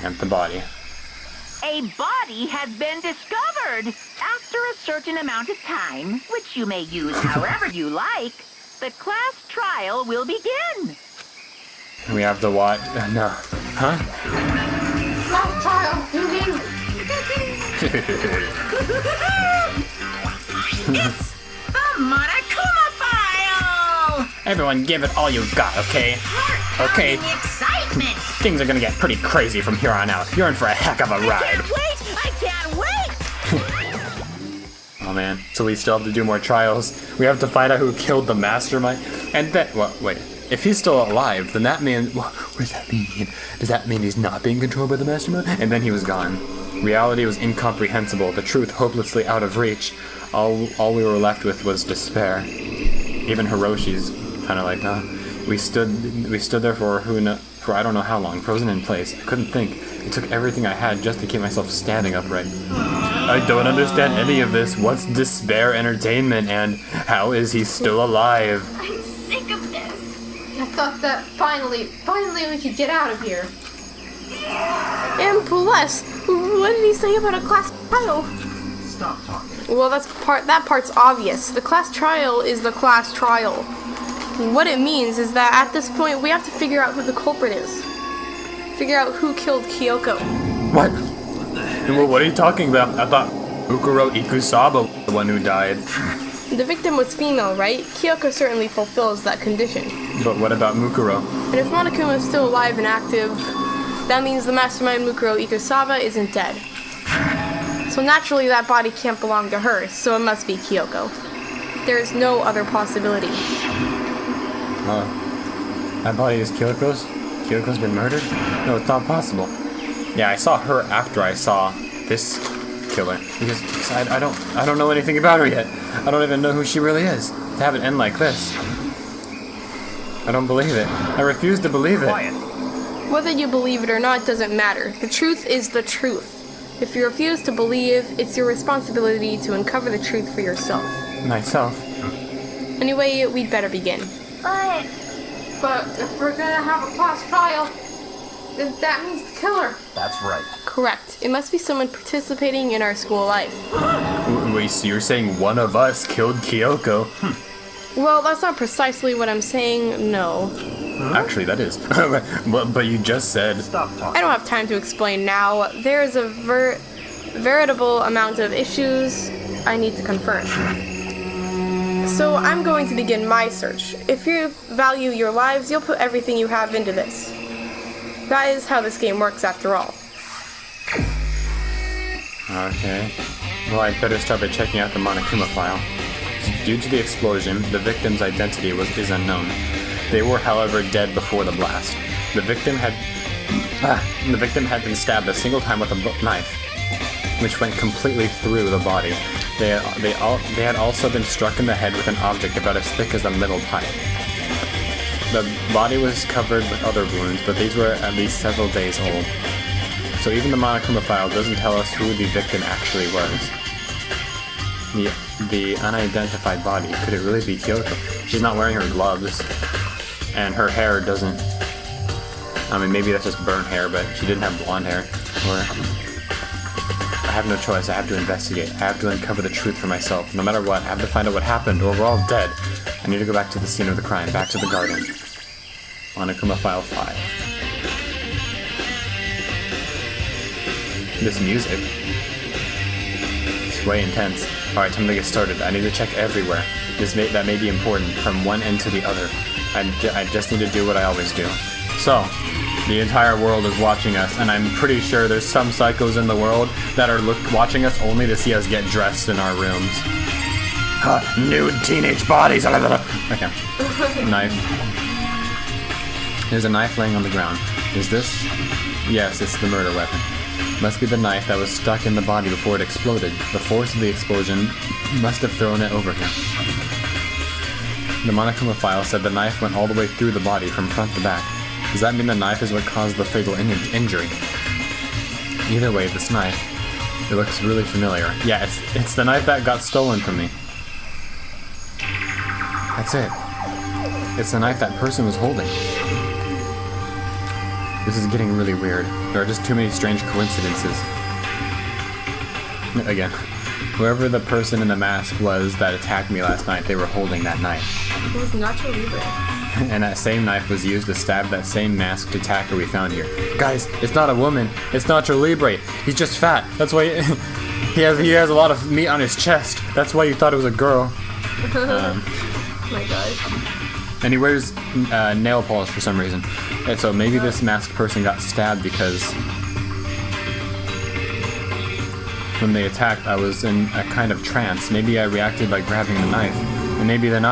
And the body. A body has been discovered. After a certain amount of time, which you may use however you like, the class trial will begin. We have the what? No. Huh? Class trial, you mean? It's the Monokuma file! Everyone give it all you got, okay? Okay. Excitement! Things are gonna get pretty crazy from here on out. You're in for a heck of a ride. I can't wait! Oh man, so we still have to do more trials. We have to find out who killed the mastermind. And then, well, wait. If he's still alive, then that means, what does that mean? Does that mean he's not being controlled by the mastermind? And then he was gone. Reality was incomprehensible, the truth hopelessly out of reach. All we were left with was despair. Even Hiroshi's kind of like, we stood there for I don't know how long, frozen in place. I couldn't think. It took everything I had just to keep myself standing upright. I don't understand any of this. What's despair entertainment, and how is he still alive? I'm sick of this. I thought that finally we could get out of here. And plus, what did he say about a class trial? Stop talking. Well, that part's obvious. The class trial is the class trial. What it means is that at this point, we have to figure out who the culprit is. Figure out who killed Kyoko. What? Well, what are you talking about? I thought Mukuro Ikusaba was the one who died. The victim was female, right? Kyoko certainly fulfills that condition. But what about Mukuro? And if Monokuma is still alive and active, that means the mastermind Mukuro Ikusaba isn't dead. So naturally that body can't belong to her, so it must be Kyoko. There is no other possibility. That body is Kyoko's? Kyoko's been murdered? No, it's not possible. Yeah, I saw her after I saw this killer. Because I don't know anything about her yet. I don't even know who she really is. To have it end like this. I don't believe it. I refuse to believe it. Quiet. Whether you believe it or not doesn't matter. The truth is the truth. If you refuse to believe, it's your responsibility to uncover the truth for yourself. Myself? Anyway, we'd better begin. But if we're gonna have a class trial, then that means the killer. That's right. Correct. It must be someone participating in our school life. Wait, so you're saying one of us killed Kyoko? Well, that's not precisely what I'm saying, no. Actually, that is. But you just said... Stop talking. I don't have time to explain now. There's a veritable amount of issues I need to confirm. So I'm going to begin my search. If you value your lives, you'll put everything you have into this. That is how this game works after all. Okay. Well, I'd better start by checking out the Monokuma file. Due to the explosion, the victim's identity is unknown. They were, however, dead before the blast. The victim had been stabbed a single time with a knife, which went completely through the body. They had also been struck in the head with an object about as thick as a metal pipe. The body was covered with other wounds, but these were at least several days old. So even the Monokuma file doesn't tell us who the victim actually was. The unidentified body, could it really be Kyoko? She's not wearing her gloves, and her hair doesn't... I mean, maybe that's just burnt hair, but she didn't have blonde hair. Or... I have no choice, I have to investigate. I have to uncover the truth for myself. No matter what, I have to find out what happened, or we're all dead. I need to go back to the scene of the crime, back to the garden. Monokuma File 5. This music... it's way intense. Alright, time to get started. I need to check everywhere. That may be important, from one end to the other. I just need to do what I always do. So, the entire world is watching us, and I'm pretty sure there's some psychos in the world that are watching us only to see us get dressed in our rooms. Nude teenage bodies! Okay. Knife. There's a knife laying on the ground. Is this? Yes, it's the murder weapon. Must be the knife that was stuck in the body before it exploded. The force of the explosion must have thrown it over him. The Monokuma file said the knife went all the way through the body from front to back. Does that mean the knife is what caused the fatal injury? Either way, this knife, it looks really familiar. Yeah, it's the knife that got stolen from me. That's it. It's the knife that person was holding. This is getting really weird. There are just too many strange coincidences. Again, whoever the person in the mask was that attacked me last night, they were holding that knife. It was Nacho Libre. And that same knife was used to stab that same masked attacker we found here. Guys, it's not a woman. It's Nacho Libre. He's just fat. That's why he has a lot of meat on his chest. That's why you thought it was a girl. Oh my god. And he wears nail polish for some reason. And so maybe this masked person got stabbed because when they attacked, I was in a kind of trance. Maybe I reacted by grabbing the knife. And maybe then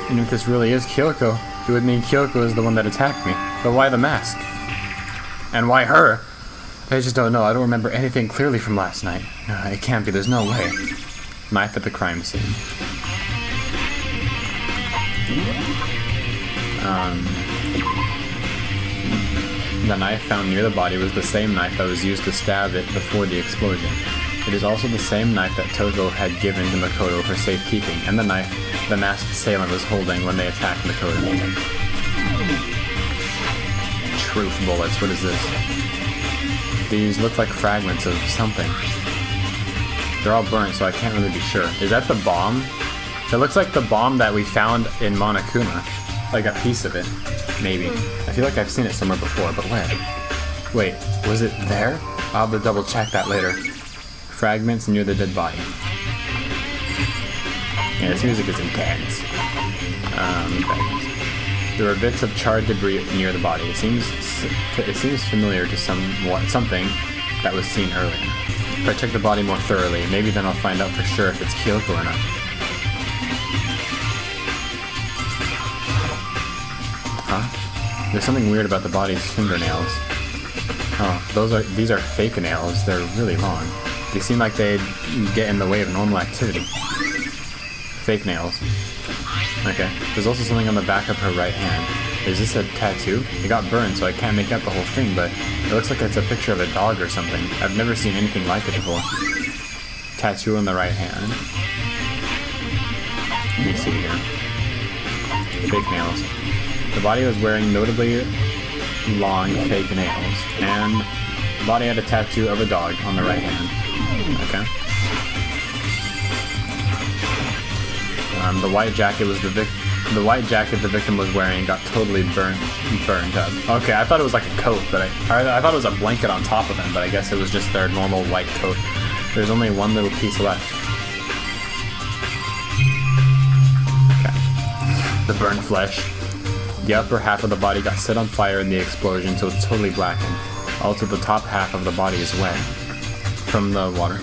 and if this really is Kyoko, it would mean Kyoko is the one that attacked me. But why the mask? And why her? I just don't know. I don't remember anything clearly from last night. It can't be. There's no way. Knife at the crime scene. The knife found near the body was the same knife that was used to stab it before the explosion. It is also the same knife that Toko had given to Makoto for safekeeping, and the knife the masked assailant was holding when they attacked Makoto. Truth bullets, what is this? These look like fragments of something. They're all burnt, so I can't really be sure. Is that the bomb? It looks like the bomb that we found in Monokuma. Like a piece of it. Maybe. I feel like I've seen it somewhere before, but where? Wait, was it there? I'll have to double check that later. Fragments near the dead body. Yeah, this music is intense. Fragments. There were bits of charred debris near the body. It seems familiar to something that was seen earlier. If I check the body more thoroughly, maybe then I'll find out for sure if it's Kyoko or not. Huh? There's something weird about the body's fingernails. Oh, these are fake nails. They're really long. They seem like they'd get in the way of normal activity. Fake nails. Okay. There's also something on the back of her right hand. Is this a tattoo? It got burned, so I can't make out the whole thing, but it looks like it's a picture of a dog or something. I've never seen anything like it before. Tattoo on the right hand. Let me see here. Fake nails. The body was wearing notably long fake nails, and the body had a tattoo of a dog on the right hand. Okay. The white jacket the victim was wearing got totally burned up. Okay, I thought it was like a coat, but I thought it was a blanket on top of them, but I guess it was just their normal white coat. There's only one little piece left. Okay. The burnt flesh. The upper half of the body got set on fire in the explosion, so it's totally blackened. Also, the top half of the body is wet from the water.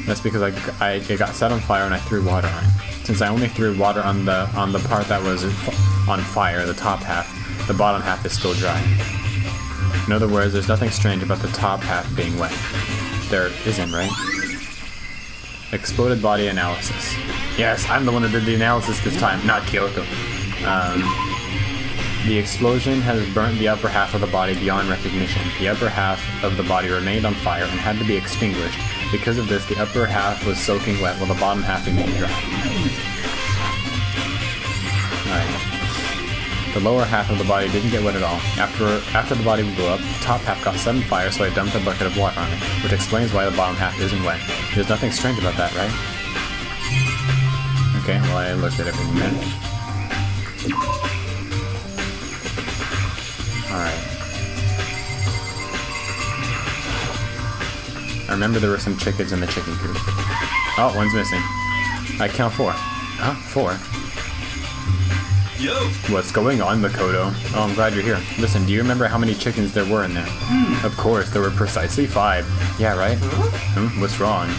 That's because it got set on fire and I threw water on it. Since I only threw water on the part that was on fire, the top half, the bottom half is still dry. In other words, there's nothing strange about the top half being wet. There isn't, right? Exploded body analysis. Yes, I'm the one that did the analysis this time, not Kyoko. The explosion has burnt the upper half of the body beyond recognition. The upper half of the body remained on fire and had to be extinguished. Because of this, the upper half was soaking wet while the bottom half remained dry. Alright. The lower half of the body didn't get wet at all. After the body blew up, the top half got set on fire, so I dumped a bucket of water on it, which explains why the bottom half isn't wet. There's nothing strange about that, right? Okay, well I looked at it in a minute. Alright. I remember there were some chickens in the chicken coop. Oh, one's missing. I count 4. Huh? 4? Yo! What's going on, Makoto? Oh, I'm glad you're here. Listen, do you remember how many chickens there were in there? Of course, there were precisely 5. Yeah, right? What's wrong?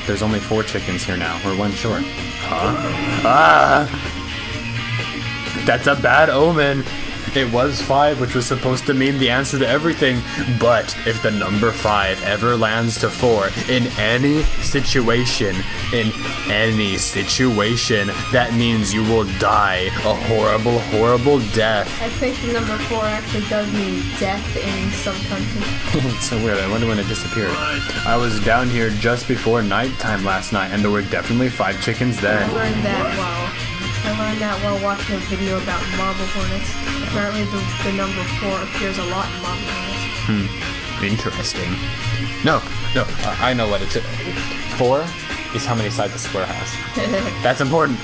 There's only 4 chickens here now. We're 1 short. Huh? Ah! That's a bad omen! It was 5, which was supposed to mean the answer to everything, but if the number 5 ever lands to 4 in any situation, that means you will die a horrible, horrible death. I think the number 4 actually does mean death in some countries. It's so weird. I wonder when it disappeared. I was down here just before nighttime last night, and there were definitely 5 chickens there. I learned that while watching a video about marble hornets. Apparently the number 4 appears a lot in marble hornets. Interesting. No, I know what it's. 4 is how many sides a square has. That's important.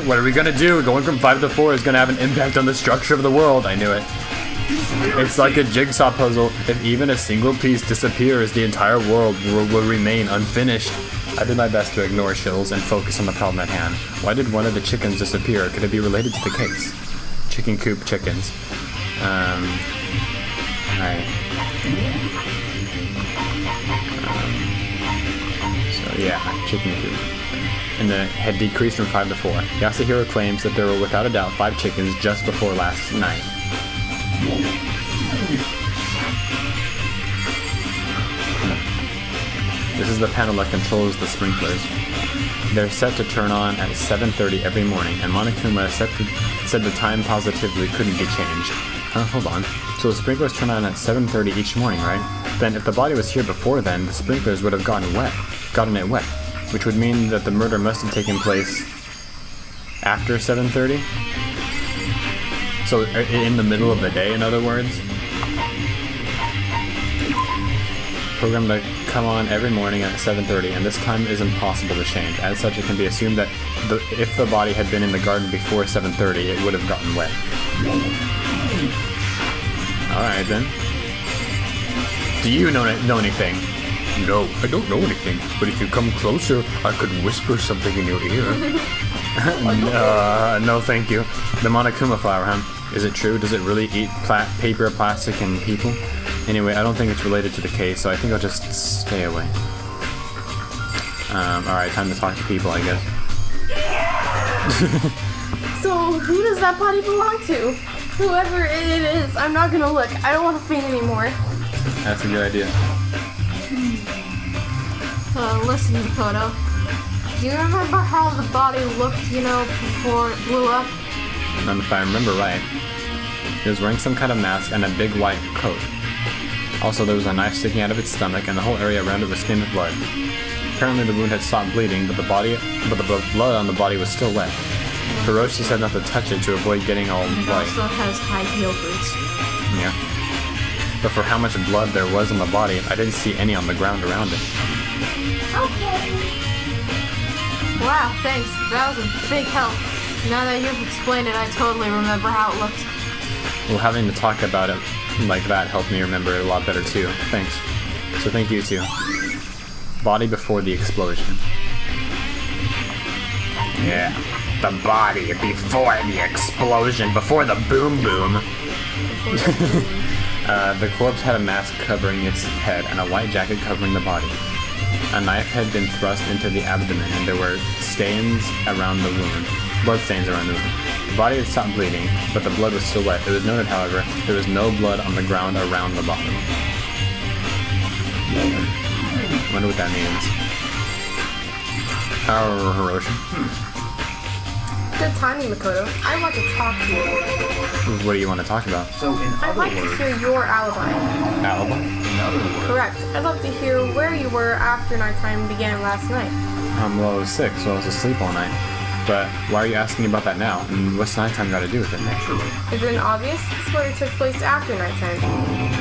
What are we gonna do? Going from 5 to 4 is gonna have an impact on the structure of the world. I knew it. It's like a jigsaw puzzle. If even a single piece disappears, the entire world will remain unfinished. I did my best to ignore shills and focus on the problem at hand. Why did one of the chickens disappear? Could it be related to the case? Chicken coop chickens. Alright. So yeah, chicken coop. And then it had decreased from 5 to 4. Yasuhiro claims that there were without a doubt 5 chickens just before last night. This is the panel that controls the sprinklers. They're set to turn on at 7:30 every morning, and Monokuma said the time positively couldn't be changed. Hold on. So the sprinklers turn on at 7:30 each morning, right? Then if the body was here before then, the sprinklers would have gotten it wet, which would mean that the murder must have taken place after 7:30? So in the middle of the day, in other words? Programmed to come on every morning at 7:30, and this time is impossible to change. As such, it can be assumed that if the body had been in the garden before 7:30, it would have gotten wet. Alright then. Do you know anything? No, I don't know anything, but if you come closer, I could whisper something in your ear. No thank you. The Monokuma flower, huh? Is it true? Does it really eat paper, plastic, and people? Anyway, I don't think it's related to the case, so I think I'll just stay away. Alright, time to talk to people, I guess. So, who does that body belong to? Whoever it is, I'm not gonna look. I don't want to faint anymore. That's a good idea. Listen, Makoto. Do you remember how the body looked, before it blew up? And if I remember right, it was wearing some kind of mask and a big white coat. Also, there was a knife sticking out of its stomach, and the whole area around it was stained with blood. Apparently, the wound had stopped bleeding, but the blood on the body was still wet. Hiroshi said not to touch it to avoid getting all bloody. It also has high heel boots. Yeah. But for how much blood there was on the body, I didn't see any on the ground around it. Okay. Wow, thanks. That was a big help. Now that you've explained it, I totally remember how it looked. Well, having to talk about it like that helped me remember it a lot better too. Thanks. So thank you too. Body before the explosion. Yeah. The body before the explosion, before the boom boom. The corpse had a mask covering its head and a white jacket covering the body. A knife had been thrust into the abdomen, and there were stains around the wound. Blood stains around the wound. The body had stopped bleeding, but the blood was still wet. It was noted, however, there was no blood on the ground around the body. I wonder what that means. Hiroshi. Good timing, Makoto. I want to talk to you. What do you want to talk about? So in I'd other like to words, hear your alibi. Alibi? in other words, Correct. I'd love to hear where you were after nighttime began last night. Well, I was sick, so I was asleep all night. But why are you asking about that now? And what's nighttime got to do with it? Isn't it obvious? It's where it took place after nighttime.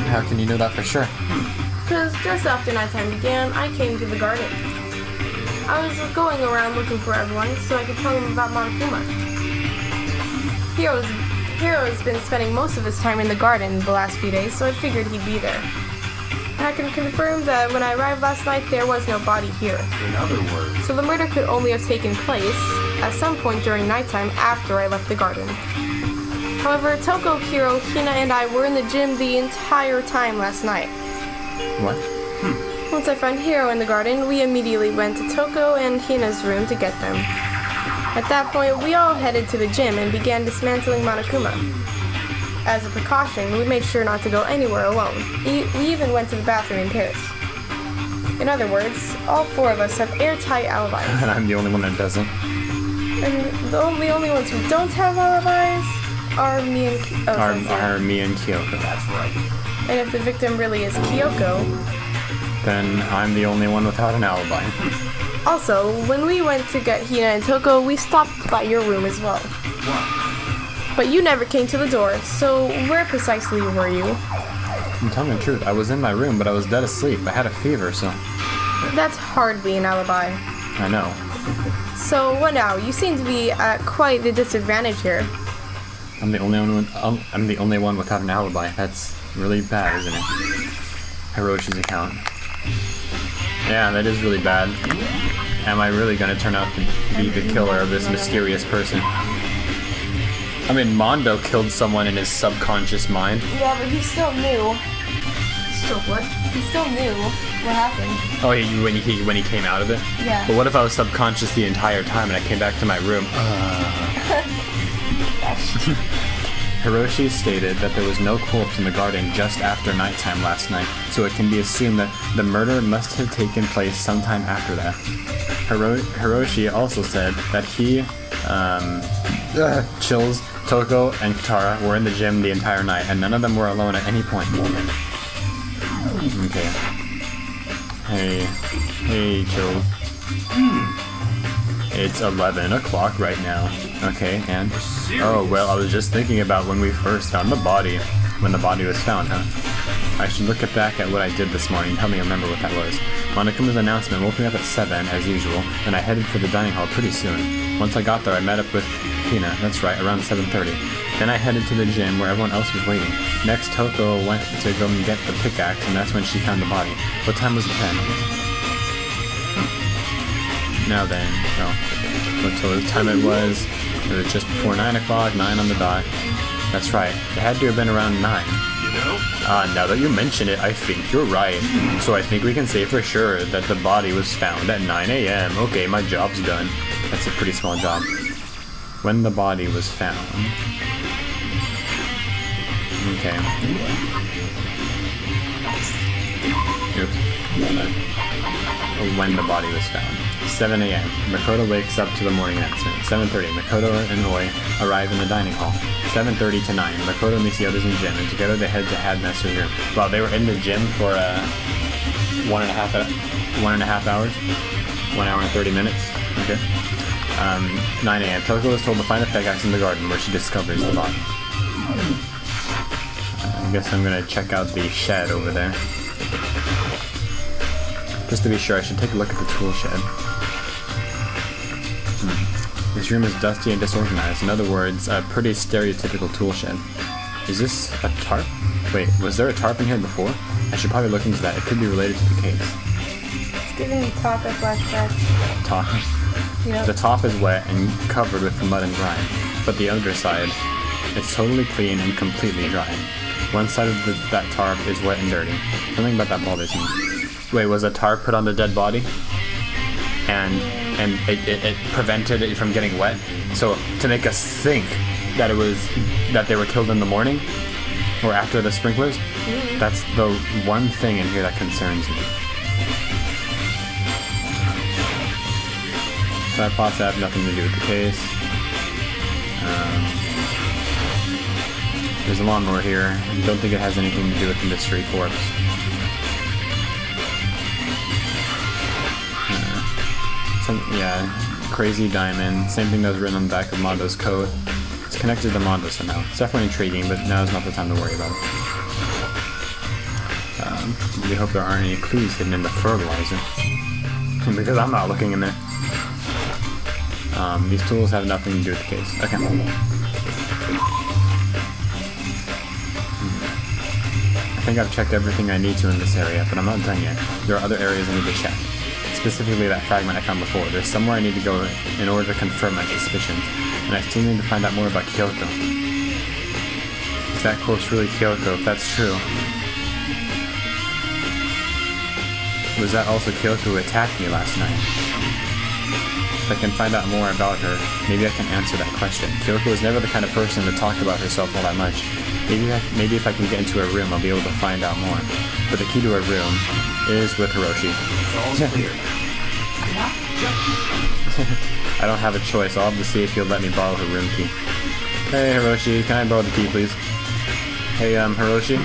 How can you know that for sure? Because just after nighttime began, I came to the garden. I was going around looking for everyone so I could tell them about Monokuma. Hiro has been spending most of his time in the garden the last few days, so I figured he'd be there. I can confirm that when I arrived last night, there was no body here. in other words, So the murder could only have taken place at some point during nighttime after I left the garden. However, Toko, Hiro, Hina, and I were in the gym the entire time last night. What? Once I found Hiro in the garden, we immediately went to Toko and Hina's room to get them. At that point, we all headed to the gym and began dismantling Monokuma. as a precaution, we made sure not to go anywhere alone. We even went to the bathroom in pairs. In other words, all 4 of us have airtight alibis. And I'm the only one that doesn't. And the only ones who don't have alibis are me and Me and Kyoko. That's right. And if the victim really is Kyoko. Then I'm the only one without an alibi. Also, when we went to get Hina and Toko, we stopped by your room as well. But you never came to the door, so where precisely were you? I'm telling the truth, I was in my room, but I was dead asleep. I had a fever, so... That's hardly an alibi. I know. So what now? You seem to be at quite the disadvantage here. I'm the only one without an alibi. That's really bad, isn't it? Hiroshi's account. Yeah, that is really bad. Am I really gonna turn out to be the killer of this mysterious person? I mean, Mondo killed someone in his subconscious mind. Yeah, but he still knew. Still what? He still knew what happened. Oh, when he came out of it? Yeah. But what if I was subconscious the entire time and I came back to my room? Hiroshi stated that there was no corpse in the garden just after nighttime last night, so it can be assumed that the murder must have taken place sometime after that. Hiroshi also said that he, Chills, Toko, and Katara were in the gym the entire night, and none of them were alone at any point. Okay. Hey, Chills. It's 11 o'clock right now. Okay, and... Oh, well, I was just thinking about when we first found the body. When the body was found, huh? I should look back at what I did this morning and help me remember what that was. Monikuma's announcement woke me up at 7, as usual, and I headed for the dining hall pretty soon. Once I got there, I met up with Hina. That's right, around 7:30. Then I headed to the gym where everyone else was waiting. Next, Toko went to go and get the pickaxe, and that's when she found the body. What time was it then? Now then, what time it was just before 9 o'clock, 9 on the dot. That's right, it had to have been around 9. You know? Now that you mention it, I think you're right. So I think we can say for sure that the body was found at 9 a.m. Okay, my job's done. That's a pretty small job. When the body was found. Okay. Oops. When the body was found. 7 a.m. Makoto wakes up to the morning announcement. 7:30. Makoto and Oi arrive in the dining hall. 7:30 to 9. Makoto meets the others in the gym, and together they head to Headmaster's room. Well, they were in the gym for 1.5 hours. 1 hour and 30 minutes. Okay. 9 a.m. Toko is told to find a pickaxe in the garden where she discovers the body. I guess I'm gonna check out the shed over there. Just to be sure, I should take a look at the tool shed. This room is dusty and disorganized. In other words, a pretty stereotypical tool shed. Is this a tarp? Wait, was there a tarp in here before? I should probably look into that. It could be related to the case. It's giving me top a flashback. Top. Yep. The top is wet and covered with mud and grime, but the underside is totally clean and completely dry. One side of that tarp is wet and dirty. Something about that bothers me. Wait, was a tarp put on the dead body? And it prevented it from getting wet? So to make us think that that they were killed in the morning? Or after the sprinklers? That's the one thing in here that concerns me. Side plots have nothing to do with the case. There's a lawnmower here. I don't think it has anything to do with the mystery corpse. Yeah, crazy diamond. Same thing that was written on the back of Mondo's coat. It's connected to Mondo somehow. It's definitely intriguing, but now's not the time to worry about it. We hope there aren't any clues hidden in the fertilizer. Because I'm not looking in there. These tools have nothing to do with the case. Okay. I think I've checked everything I need to in this area, but I'm not done yet. There are other areas I need to check. Specifically that fragment I found before. There's somewhere I need to go in order to confirm my suspicions, and I still need to find out more about Kyoko. Is that corpse really Kyoko, if that's true? Was that also Kyoko who attacked me last night? If I can find out more about her, maybe I can answer that question. Kyoko was never the kind of person to talk about herself all that much. Maybe if I can get into her room, I'll be able to find out more. But the key to her room is with Hiroshi. All's clear. I don't have a choice. I'll have to see if he'll let me borrow her room key. Hey, Hiroshi, can I borrow the key, please? Hey, Hiroshi?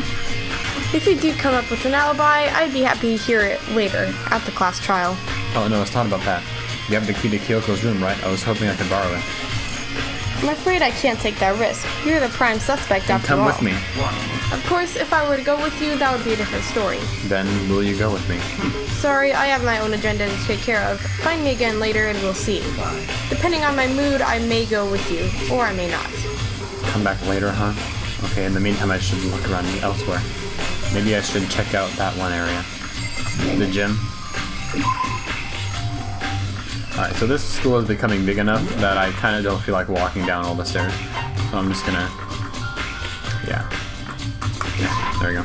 If you do come up with an alibi, I'd be happy to hear it later, at the class trial. Oh, no, it's not about that. You have the key to Kyoko's room, right? I was hoping I could borrow it. I'm afraid I can't take that risk. You're the prime suspect after all. Come with me. Of course, if I were to go with you, that would be a different story. Then will you go with me? Sorry, I have my own agenda to take care of. Find me again later and we'll see. Depending on my mood, I may go with you, or I may not. Come back later, huh? Okay, in the meantime, I should look around elsewhere. Maybe I should check out that one area. The gym. Alright, so this school is becoming big enough that I kind of don't feel like walking down all the stairs. So I'm just gonna... Yeah, there we go.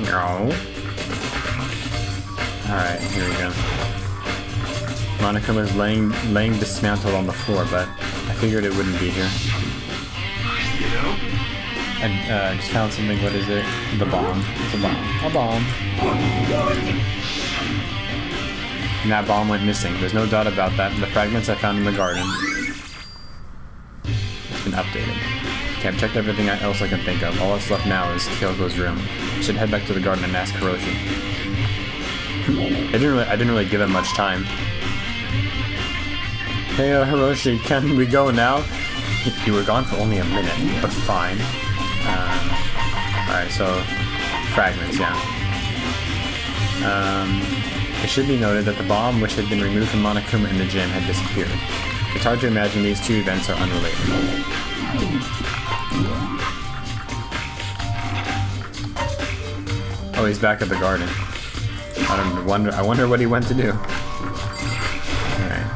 No. Alright, here we go. Monica was laying dismantled on the floor, but I figured it wouldn't be here. You know? I just found something. What is it? The bomb. It's a bomb. A bomb. And that bomb went missing. There's no doubt about that. The fragments I found in the garden. It's been updated. Okay, I've checked everything else I can think of. All that's left now is Kyoko's room. I should head back to the garden and ask Hiroshi. I didn't really give him much time. Hey, Hiroshi, can we go now? You were gone for only a minute, but fine. Alright, so fragments, yeah. It should be noted that the bomb, which had been removed from Monokuma in the gym, had disappeared. It's hard to imagine these two events are unrelated. Oh, he's back at the garden. I wonder what he went to do. Alright.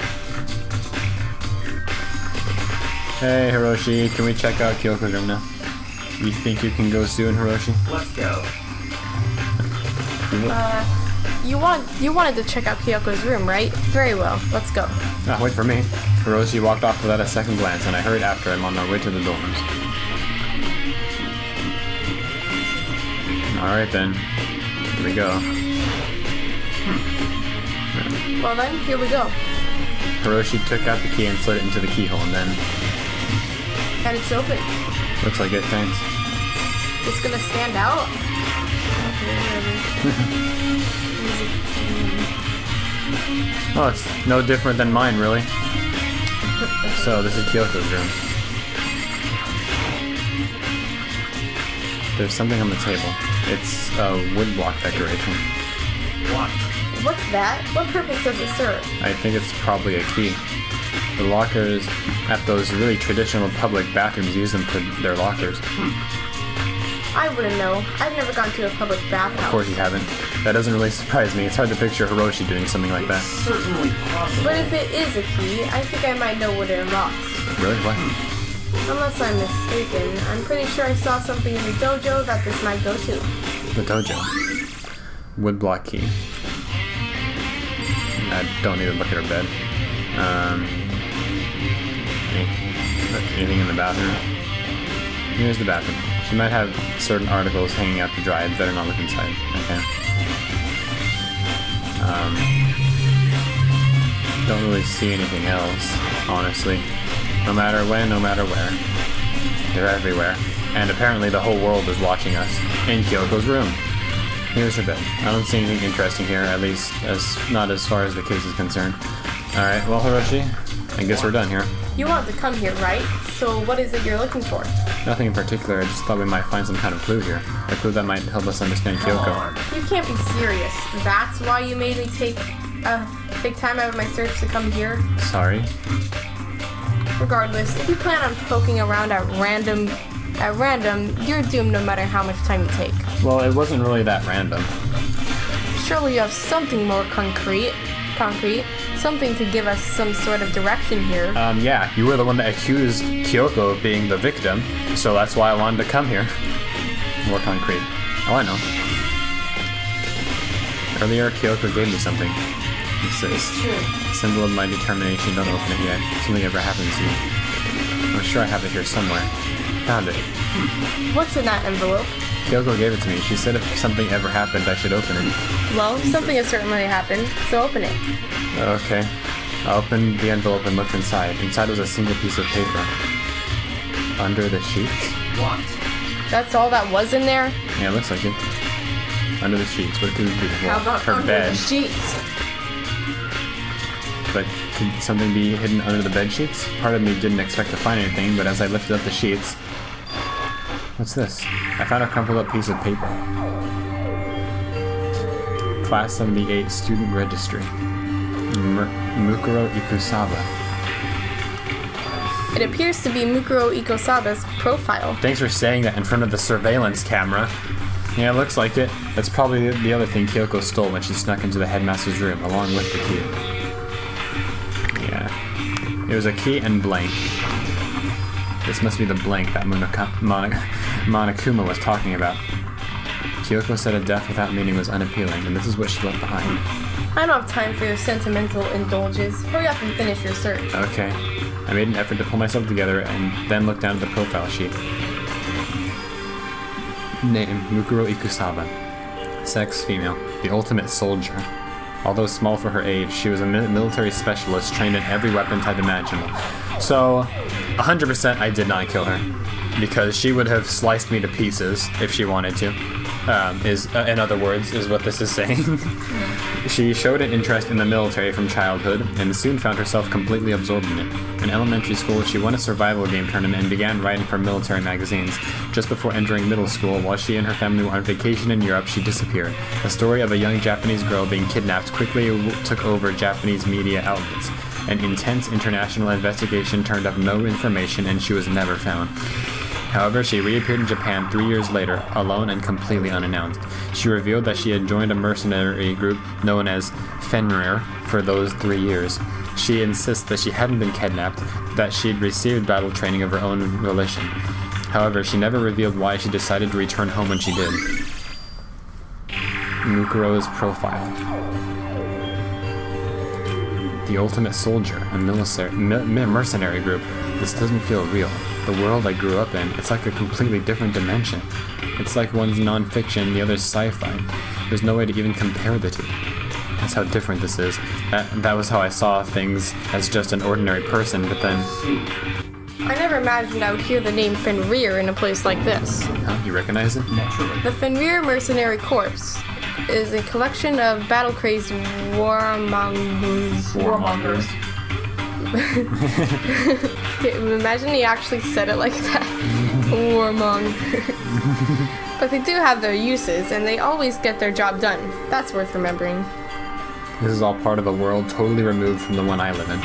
Hey, Hiroshi, can we check out Kyoko's room now? You think you can go soon, Hiroshi? Let's go. You wanted to check out Kyoko's room, right? Very well, let's go. Ah, wait for me. Hiroshi walked off without a second glance, and I hurried after him on our way to the dorms. Alright then. Here we go. Well then, here we go. Hiroshi took out the key and slid it into the keyhole, and then... And it's open. Looks like it, thanks. It's gonna stand out. Oh, it's no different than mine, really. So, this is Kyoko's room. There's something on the table. It's a woodblock decoration. What? What's that? What purpose does it serve? I think it's probably a key. The lockers at those really traditional public bathrooms use them for their lockers. I wouldn't know. I've never gone to a public bathhouse. Of course you haven't. That doesn't really surprise me. It's hard to picture Hiroshi doing something like that. Certainly possible. But if it is a key, I think I might know what it unlocks. Really? What? Unless I'm mistaken, I'm pretty sure I saw something in the dojo that this might go to. The dojo. Woodblock key. I don't even look at her bed. Anything in the bathroom? Here's the bathroom. She might have certain articles hanging out to dry. I'd better not look inside. Okay. Don't really see anything else, honestly. No matter when, no matter where. They're everywhere. And apparently the whole world is watching us. In Kyoko's room. Here's her bed. I don't see anything interesting here, at least not as far as the case is concerned. Alright, well, Hiroshi, I guess we're done here. You want to come here, right? So what is it you're looking for? Nothing in particular, I just thought we might find some kind of clue here. A clue that might help us understand Kyoko. You can't be serious. That's why you made me take time out of my search to come here? Sorry? Regardless, if you plan on poking around at random, you're doomed no matter how much time you take. Well, it wasn't really that random. Surely you have something more concrete, something to give us some sort of direction here. Yeah, you were the one that accused Kyoko of being the victim, so that's why I wanted to come here. More concrete. Oh, I know. Earlier, Kyoko gave me something. It says, symbol of my determination, don't open it yet. Something ever happens to you. I'm sure I have it here somewhere. Found it. What's in that envelope? Kyoko gave it to me. She said if something ever happened, I should open it. Well, something has certainly happened, so open it. Okay. I opened the envelope and looked inside. Inside was a single piece of paper. Under the sheets? What? That's all that was in there? Yeah, it looks like it. Under the sheets. What could it be? Well, How about her under bed. the sheets? But could something be hidden under the bed sheets? Part of me didn't expect to find anything, but as I lifted up the sheets... What's this? I found a crumpled up piece of paper. Class 78 Student Registry. Mukuro Ikusaba. It appears to be Mukuro Ikosaba's profile. Thanks for saying that in front of the surveillance camera. Yeah, it looks like it. That's probably the other thing Kyoko stole when she snuck into the headmaster's room, along with the key. Yeah. It was a key and blank. This must be the blank that Monokuma was talking about. Kyoko said a death without meaning was unappealing, and this is what she left behind. I don't have time for your sentimental indulges. Hurry up and finish your search. Okay. I made an effort to pull myself together and then looked down at the profile sheet. Name, Mukuro Ikusaba. Sex, female. The ultimate soldier. Although small for her age, she was a military specialist trained in every weapon type imaginable. So, 100% I did not kill her. Because she would have sliced me to pieces if she wanted to. In other words, is what this is saying. She showed an interest in the military from childhood, and soon found herself completely absorbed in it. In elementary school, she won a survival game tournament and began writing for military magazines. Just before entering middle school, while she and her family were on vacation in Europe, she disappeared. The story of a young Japanese girl being kidnapped quickly took over Japanese media outlets. An intense international investigation turned up no information, and she was never found. However, she reappeared in Japan 3 years later, alone and completely unannounced. She revealed that she had joined a mercenary group known as Fenrir for those 3 years. She insists that she hadn't been kidnapped, that she'd received battle training of her own volition. However, she never revealed why she decided to return home when she did. Mukuro's profile. The ultimate soldier, a mercenary group. This doesn't feel real. The world I grew up in, it's like a completely different dimension. It's like one's non-fiction, the other's sci-fi. There's no way to even compare the two. That's how different this is. That was how I saw things as just an ordinary person, but then... I never imagined I would hear the name Fenrir in a place like this. Huh? You recognize it? The Fenrir Mercenary Corps is a collection of battle-crazed warmongers. Imagine he actually said it like that. Warmongers. But they do have their uses, and they always get their job done. That's worth remembering. This is all part of a world totally removed from the one I live in.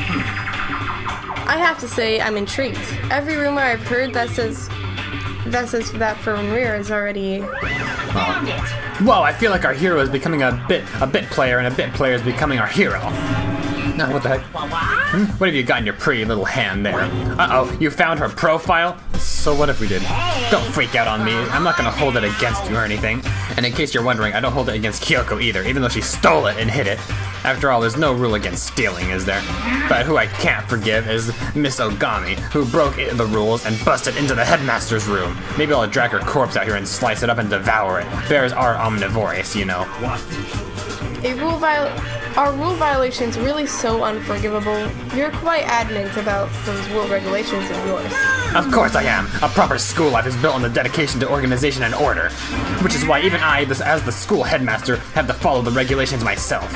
I have to say, I'm intrigued. Every rumor I've heard that says that Fenrir is already... Found it. Whoa, I feel like our hero is becoming a bit player, and a bit player is becoming our hero. No, what the heck? What have you got in your pretty little hand there? Uh-oh, you found her profile? So what if we did? Don't freak out on me. I'm not gonna hold it against you or anything. And in case you're wondering, I don't hold it against Kyoko either, even though she stole it and hid it. After all, there's no rule against stealing, is there? But who I can't forgive is Miss Ogami, who broke the rules and busted into the headmaster's room. Maybe I'll drag her corpse out here and slice it up and devour it. Bears are omnivorous, you know. What? Are rule violations really so unforgivable? You're quite adamant about those rule regulations of yours. Of course I am. A proper school life is built on the dedication to organization and order. Which is why even I, as the school headmaster, have to follow the regulations myself.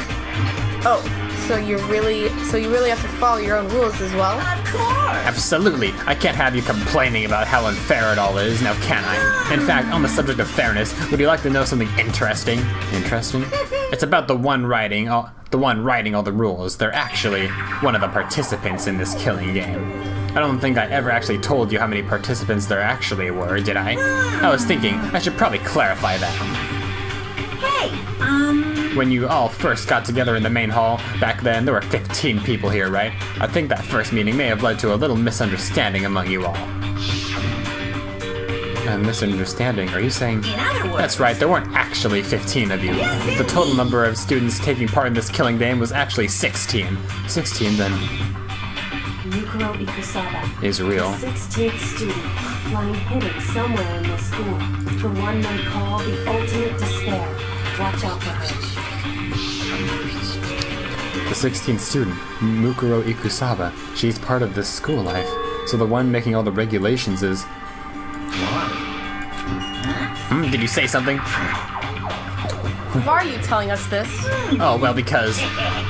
Oh, so you really have to follow your own rules as well? Of course. Absolutely. I can't have you complaining about how unfair it all is, now can I? In fact, on the subject of fairness, would you like to know something interesting? Interesting? It's about the one writing all the rules. They're actually one of the participants in this killing game. I don't think I ever actually told you how many participants there actually were, did I? I was thinking I should probably clarify that. Hey, When you all first got together in the main hall, back then there were 15 people here, right? I think that first meeting may have led to a little misunderstanding among you all. I'm misunderstanding. Are you saying... In other words, That's right, there weren't actually 15 of you. The total number of students taking part in this killing game was actually 16. 16, then, Mukuro Ikusaba is real. the 16th student, lying hidden somewhere in this school. The one they call the ultimate despair. Watch out for her. The 16th student, Mukuro Ikusaba, she's part of this school life. So the one making all the regulations is... did you say something? Why are you telling us this? Oh, well, because,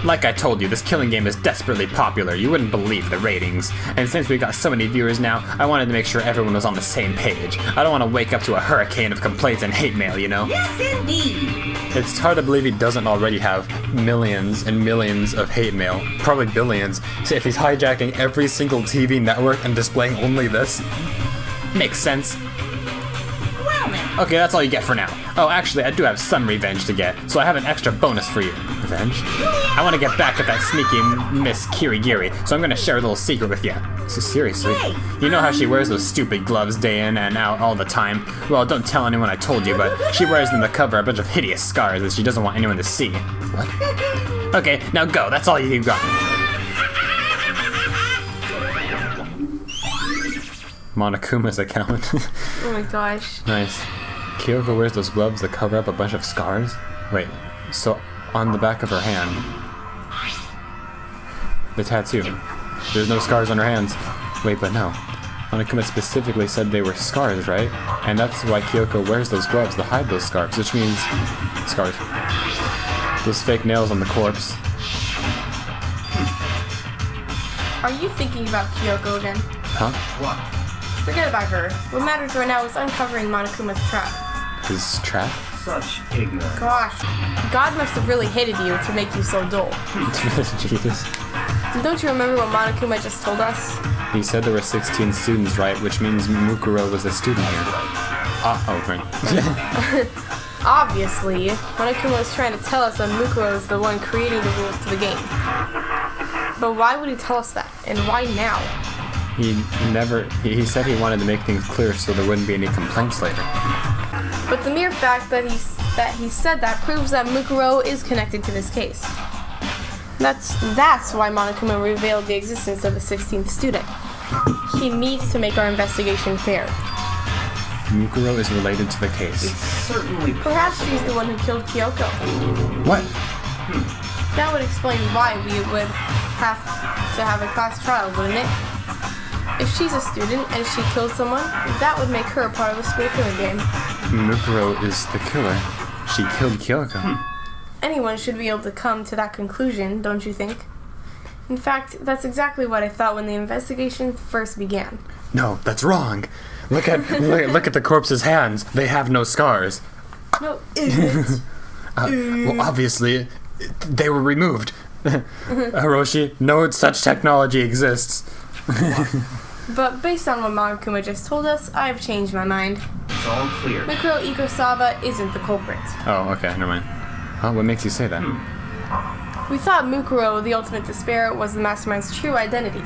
like I told you, this killing game is desperately popular. You wouldn't believe the ratings. And since we've got so many viewers now, I wanted to make sure everyone was on the same page. I don't want to wake up to a hurricane of complaints and hate mail, you know? yes, indeed. It's hard to believe he doesn't already have millions and millions of hate mail. Probably billions. So if he's hijacking every single TV network and displaying only this, makes sense. Well, then. Okay, that's all you get for now. Oh, actually, I do have some revenge to get, so I have an extra bonus for you. Revenge? I want to get back at that sneaky Miss Kirigiri, so I'm going to share a little secret with you. So seriously, you know how she wears those stupid gloves day in and out all the time? Well, don't tell anyone I told you, but she wears them to cover a bunch of hideous scars that she doesn't want anyone to see. What? Okay, now go. That's all you got. Monokuma's account. Oh my gosh. Nice. Kyoko wears those gloves that cover up a bunch of scars? Wait, so on the back of her hand, the tattoo, there's no scars on her hands. Wait, but no. Monokuma specifically said they were scars, right? And that's why Kyoko wears those gloves to hide those scars, which means... scars. Those fake nails on the corpse. Are you thinking about Kyoko again? Huh? What? Forget about her. What matters right now is uncovering Monokuma's trap. His trap? Such ignorance. Gosh, God must have really hated you to make you so dull. Jesus. Don't you remember what Monokuma just told us? He said there were 16 students, right? Which means Mukuro was a student here. Oh, right. Obviously, Monokuma was trying to tell us that Mukuro is the one creating the rules to the game. But why would he tell us that? And why now? He said he wanted to make things clear so there wouldn't be any complaints later. But the mere fact that he said that proves that Mukuro is connected to this case. That's why Monokuma revealed the existence of the 16th student. He needs to make our investigation fair. Mukuro is related to the case. It's certainly Perhaps she's the one who killed Kyoko. What? That would explain why we would have to have a class trial, wouldn't it? If she's a student and she killed someone, that would make her a part of a school killing game. Mukuro is the killer. She killed Kyoko. Anyone should be able to come to that conclusion, don't you think? In fact, that's exactly what I thought when the investigation first began. No, that's wrong. Look at the corpse's hands. They have no scars. No, idiot. Well, obviously, they were removed. Hiroshi, no such technology exists. But based on what Monokuma just told us, I've changed my mind. it's all clear. Mukuro Ikusaba isn't the culprit. Oh, okay, never mind. Oh, what makes you say that? We thought Mukuro, the ultimate despair, was the mastermind's true identity.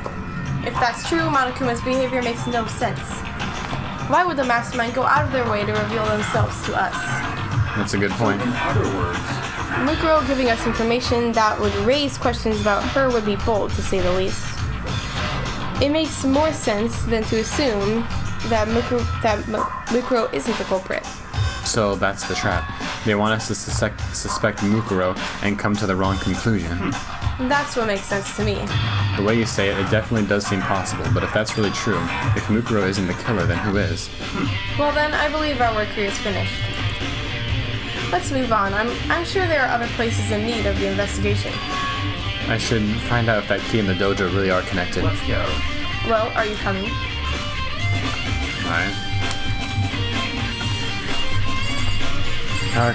If that's true, Monokuma's behavior makes no sense. Why would the mastermind go out of their way to reveal themselves to us? That's a good point. In other words, Mukuro giving us information that would raise questions about her would be bold, to say the least. It makes more sense than to assume that Mukuro isn't the culprit. So that's the trap. They want us to suspect Mukuro and come to the wrong conclusion. That's what makes sense to me. The way you say it, it definitely does seem possible, but if that's really true, if Mukuro isn't the killer, then who is? Well then, I believe our work here is finished. Let's move on. I'm sure there are other places in need of the investigation. I should find out if that key and the dojo really are connected. let's go. Well, are you coming? Alright.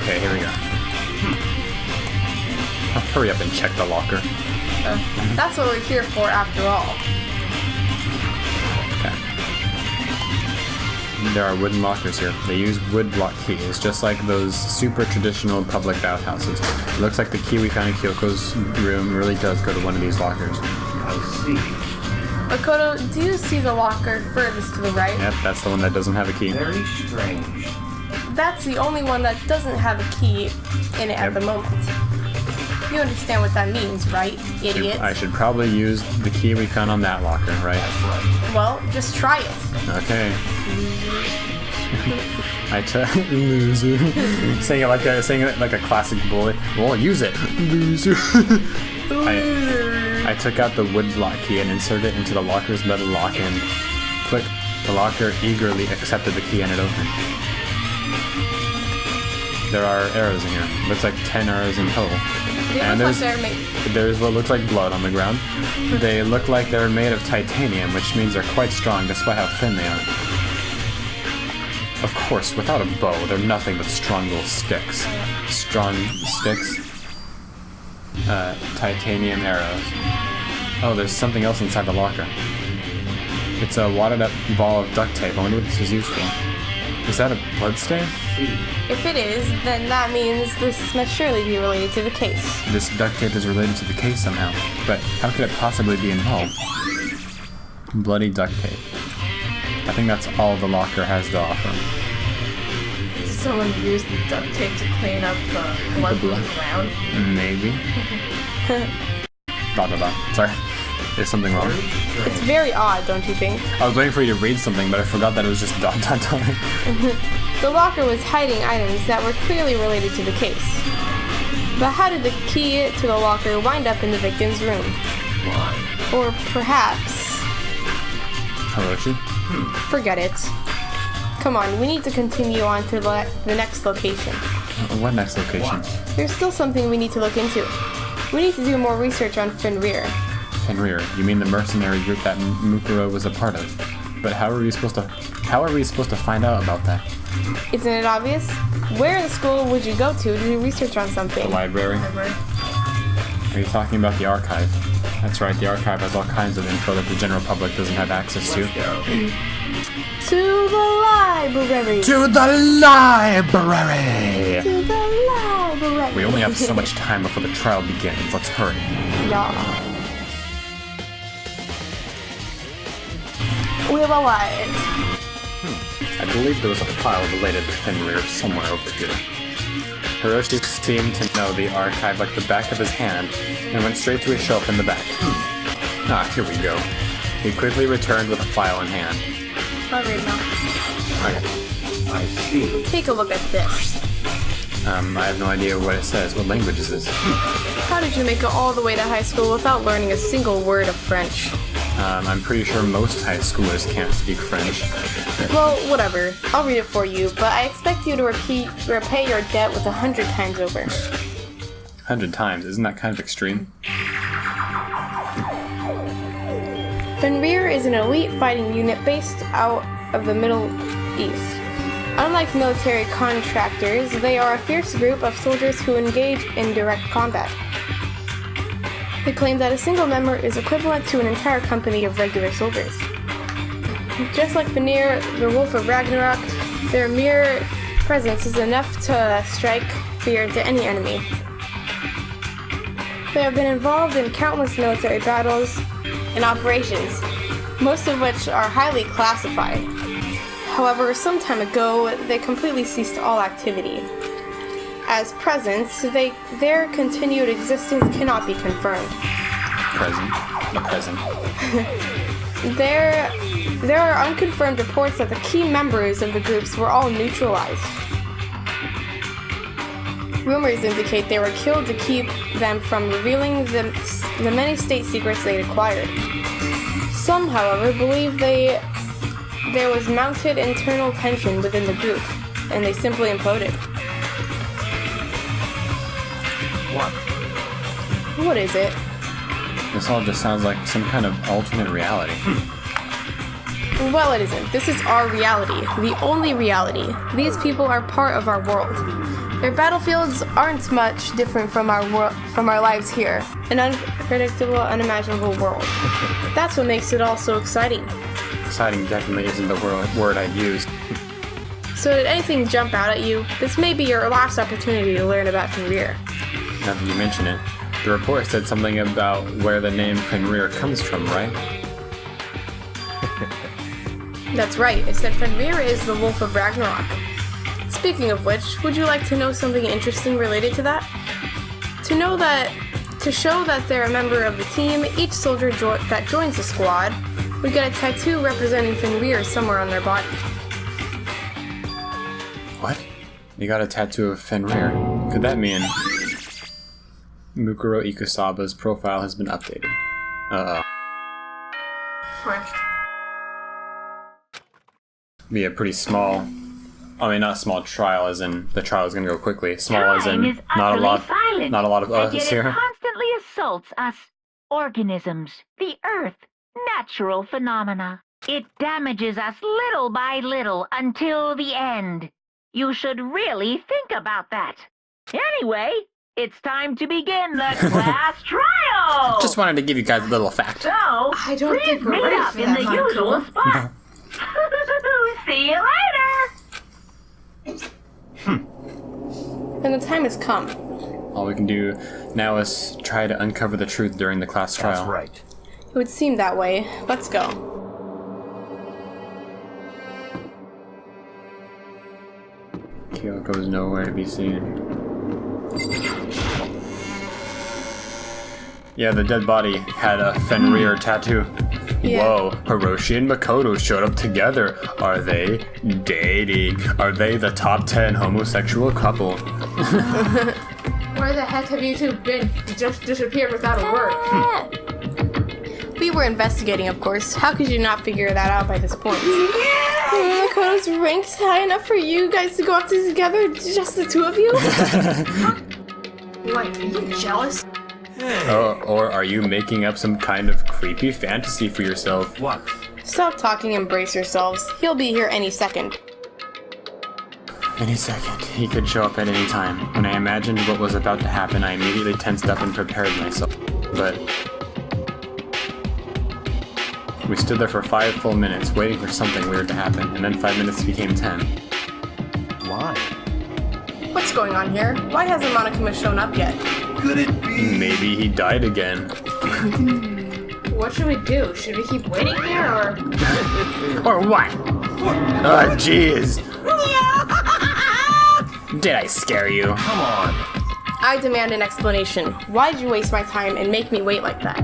Okay, here we go. Oh, hurry up and check the locker. That's what we're here for after all. Okay. There are wooden lockers here. They use wood block keys, just like those super traditional public bathhouses. It looks like the key we found in Kyoko's room really does go to one of these lockers. I see. Makoto, do you see the locker furthest to the right? Yep, that's the one that doesn't have a key. Very strange. That's the only one that doesn't have a key in it at the moment. You understand what that means, right, idiot? I should probably use the key we found on that locker, right? That's right. Well, just try it. Okay. I took loser. saying it like a classic bully. Well, use it, loser. I took out the wood block key and inserted it into the locker's metal lock and click. The locker eagerly accepted the key and it opened. There are arrows in here. Looks like 10 arrows in total. And there's what looks like blood on the ground. They look like they're made of titanium, which means they're quite strong despite how thin they are. Of course, without a bow, they're nothing but strong little sticks. Strong sticks. Titanium arrows. Oh, there's something else inside the locker. It's a wadded up ball of duct tape. I wonder what this is used for. Is that a bloodstain? If it is, then that means this must surely be related to the case. This duct tape is related to the case somehow. But how could it possibly be involved? Bloody duct tape. I think that's all the locker has to offer. Someone used the duct tape to clean up the blood from the ground. Maybe. Dot dot dot. Sorry. There's something wrong. It's very odd, don't you think? I was waiting for you to read something, but I forgot that it was just dot dot dot. The locker was hiding items that were clearly related to the case. But how did the key to the locker wind up in the victim's room? Why? Or perhaps... Hiroshi? Forget it. Come on, we need to continue on to the next location. What next location? There's still something we need to look into. We need to do more research on Fenrir. Fenrir. You mean the mercenary group that Mukuro was a part of? But how are we supposed to find out about that? Isn't it obvious? Where in the school would you go to do research on The something? library? Are you talking about the archive? That's right, the archive has all kinds of info that the general public doesn't have access to. To the library! To the library! To the library! We only have so much time before the trial begins. Let's hurry. Yeah. We're alive. I believe there was a file related to Fenrir somewhere over here. Hiroshi seemed to know the archive like the back of his hand and went straight to a shelf in the back. Ah, here we go. He quickly returned with a file in hand. I'll read now. Okay. I see. Take a look at this. I have no idea what it says. What language is this? How did you make it all the way to high school without learning a single word of French? I'm pretty sure most high schoolers can't speak French. Well, whatever. I'll read it for you, but I expect you to repay your debt with 100 times over. 100 times. Isn't that kind of extreme? Fenrir is an elite fighting unit based out of the Middle East. Unlike military contractors, they are a fierce group of soldiers who engage in direct combat. They claim that a single member is equivalent to an entire company of regular soldiers. Just like Fenrir, the Wolf of Ragnarok, their mere presence is enough to strike fear into any enemy. They have been involved in countless military battles and operations, most of which are highly classified. However, some time ago, they completely ceased all activity. As presence, their continued existence cannot be confirmed. The present. There are unconfirmed reports that the key members of the groups were all neutralized. Rumors indicate they were killed to keep them from revealing the many state secrets they'd acquired. Some, however, believe there was mounted internal tension within the group, and they simply imploded. What? What is it? This all just sounds like some kind of alternate reality. Well, it isn't. This is our reality. The only reality. These people are part of our world. Their battlefields aren't much different from our lives here. An unpredictable, unimaginable world. That's what makes it all so exciting. Exciting definitely isn't the word I'd use. So did anything jump out at you? This may be your last opportunity to learn about Fenrir. Now that you mention it, the report said something about where the name Fenrir comes from, right? That's right, it said Fenrir is the Wolf of Ragnarok. Speaking of which, would you like to know something interesting related to that? To show that they're a member of the team, each soldier that joins the squad would get a tattoo representing Fenrir somewhere on their body. What? You got a tattoo of Fenrir. Could that mean Mukuro Ikusaba's profile has been updated? Uh-oh. French. Be a pretty small, I mean, not a small trial as in the trial is going to go quickly. Small as Time in is not a lot, utterly silent, not a lot of and us yet here. it constantly assaults us organisms, the earth, natural phenomena. It damages us little by little until the end. You should really think about that. Anyway, it's time to begin the class trial! Just wanted to give you guys a little fact. So, I don't please think we're meet ready up for in that, the Makoto. usual spot. See you later! And the time has come. All we can do now is try to uncover the truth during the class trial. That's right. It would seem that way. Let's go. Kyoko's nowhere to be seen. Yeah, the dead body had a Fenrir tattoo. Yeah. Whoa, Hiroshi and Makoto showed up together. Are they dating? Are they the top 10 homosexual couple? Where the heck have you two been? You just disappeared without a word. We were investigating, of course. How could you not figure that out by this point? Makoto's ranked high enough for you guys to go up together, just the two of you? Wait, are you jealous? Or are you making up some kind of creepy fantasy for yourself? What? Stop talking and brace yourselves. He'll be here any second. Any second. He could show up at any time. When I imagined what was about to happen, I immediately tensed up and prepared myself. But we stood there for 5 full minutes waiting for something weird to happen, and then 5 minutes became 10. Why? What's going on here? Why hasn't Monokuma shown up yet? Could it be? Maybe he died again. What should we do? Should we keep waiting here, or...? Or what? Oh, jeez. Did I scare you? Come on. I demand an explanation. Why did you waste my time and make me wait like that?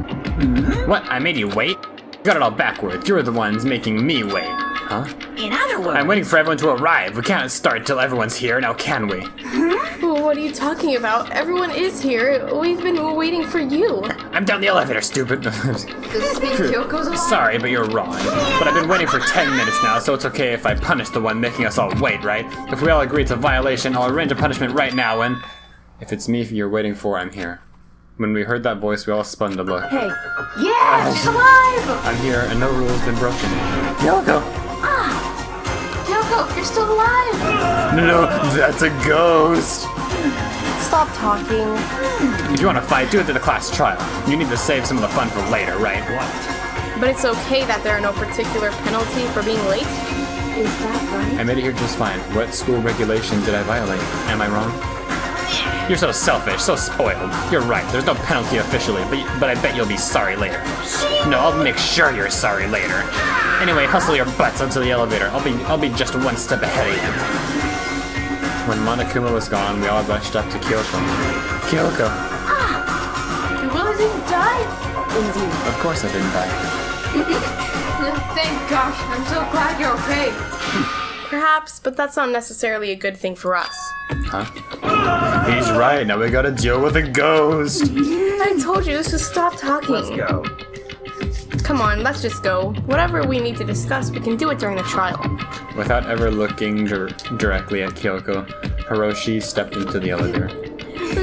What? I made you wait? Got it all backwards. You're the ones making me wait. Huh? In other words, I'm waiting for everyone to arrive. We can't start till everyone's here, now can we? What are you talking about? Everyone is here. We've been waiting for you. I'm down the elevator, stupid. Does this mean Kyoko's alive? Sorry, but you're wrong. But I've been waiting for 10 minutes now, so it's okay if I punish the one making us all wait, right? If we all agree it's a violation, I'll arrange a punishment right now, and... If it's me you're waiting for, I'm here. When we heard that voice, we all spun to look. hey, yeah, she's alive! I'm here, and no rule has been broken. Kyoko! Kyoko, you're still alive! No, that's a ghost! Stop talking. If you want to fight, do it to the class trial. You need to save some of the fun for later, right? What? But it's okay that there are no particular penalty for being late? Is that right? I made it here just fine. What school regulation did I violate? Am I wrong? You're so selfish, so spoiled. You're right, there's no penalty officially, but I bet you'll be sorry later. No, I'll make sure you're sorry later. Anyway, hustle your butts onto the elevator. I'll be just one step ahead of you. When Monokuma was gone, we all rushed up to Kyoko. Kyoko! You really didn't die? Of course I didn't die. Thank gosh, I'm so glad you're okay. Perhaps, but that's not necessarily a good thing for us. Huh? He's right, now we gotta deal with a ghost! I told you to stop talking. Let's go. Come on, let's just go. Whatever we need to discuss, we can do it during the trial. Without ever looking directly at Kyoko, Hiroshi stepped into the elevator.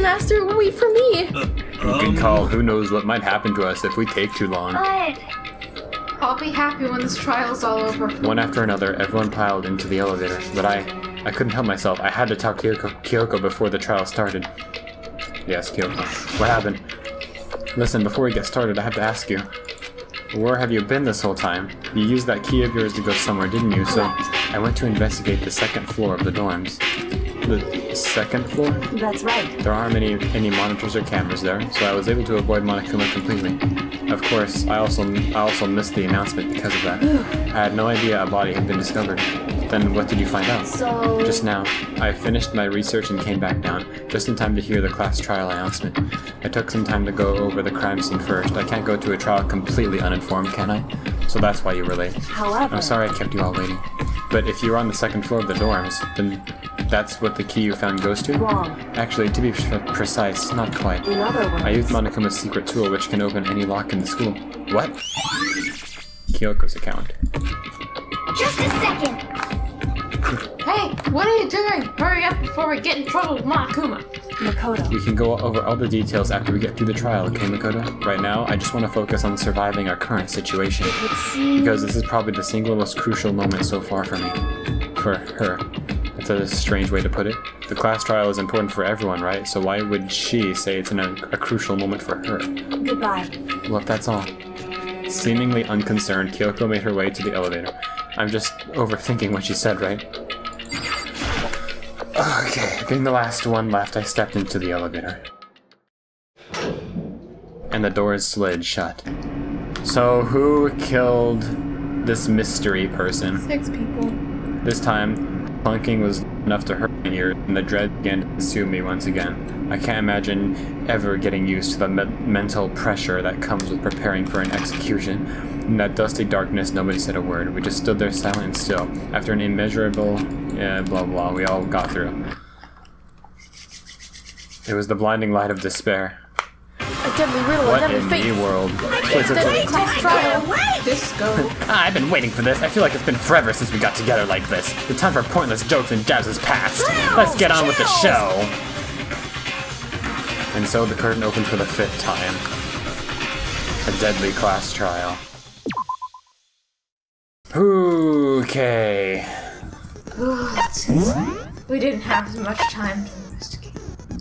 Master, wait for me. You can call, who knows what might happen to us if we take too long. I'll be happy when this trial's all over. One after another, everyone piled into the elevator, but I couldn't help myself. I had to talk to Kyoko before the trial started. Yes, Kyoko. What happened? Listen, before we get started, I have to ask you. Where have you been this whole time? You used that key of yours to go somewhere, didn't you? So I went to investigate the second floor of the dorms. the second floor? That's right. There aren't any monitors or cameras there, so I was able to avoid Monokuma completely. Of course, I also missed the announcement because of that. I had no idea a body had been discovered. Then what did you find out? So... Just now. I finished my research and came back down, just in time to hear the class trial announcement. I took some time to go over the crime scene first. I can't go to a trial completely uninformed, can I? So that's why you were late. However... I'm sorry I kept you all waiting. But if you were on the second floor of the dorms, then that's what the key you found goes to? Wrong. Actually, to be precise, not quite. In other words... I used Monokuma's secret tool, which can open any lock in the school. What? Kyoko's account. Just a second! Hey, what are you doing? Hurry up before we get in trouble with Monokuma. Makoto. We can go over all the details after we get through the trial, okay, Makoto? Right now, I just want to focus on surviving our current situation. It seems... Because this is probably the single most crucial moment so far for me. For her. That's a strange way to put it. The class trial is important for everyone, right? So why would she say it's a crucial moment for her? Goodbye. Well, if that's all. Seemingly unconcerned, Kyoko made her way to the elevator. I'm just overthinking what she said, right? Okay, getting the last one left, I stepped into the elevator. And the doors slid shut. So who killed this mystery person? 6 people. This time, plunking was enough to hurt my ears, and the dread began to consume me once again. I can't imagine ever getting used to the mental pressure that comes with preparing for an execution. In that dusty darkness, nobody said a word. We just stood there silent and still. After an immeasurable, blah blah, we all got through. It was the blinding light of despair. A deadly riddle, a What deadly in fate. the world? Deadly class trial. Disco. I've been waiting for this. I feel like it's been forever since we got together like this. The time for pointless jokes and jabs has passed. Let's get on with the show. And so the curtain opened for the 5th time. A deadly class trial. Okay. We didn't have as much time to investigate.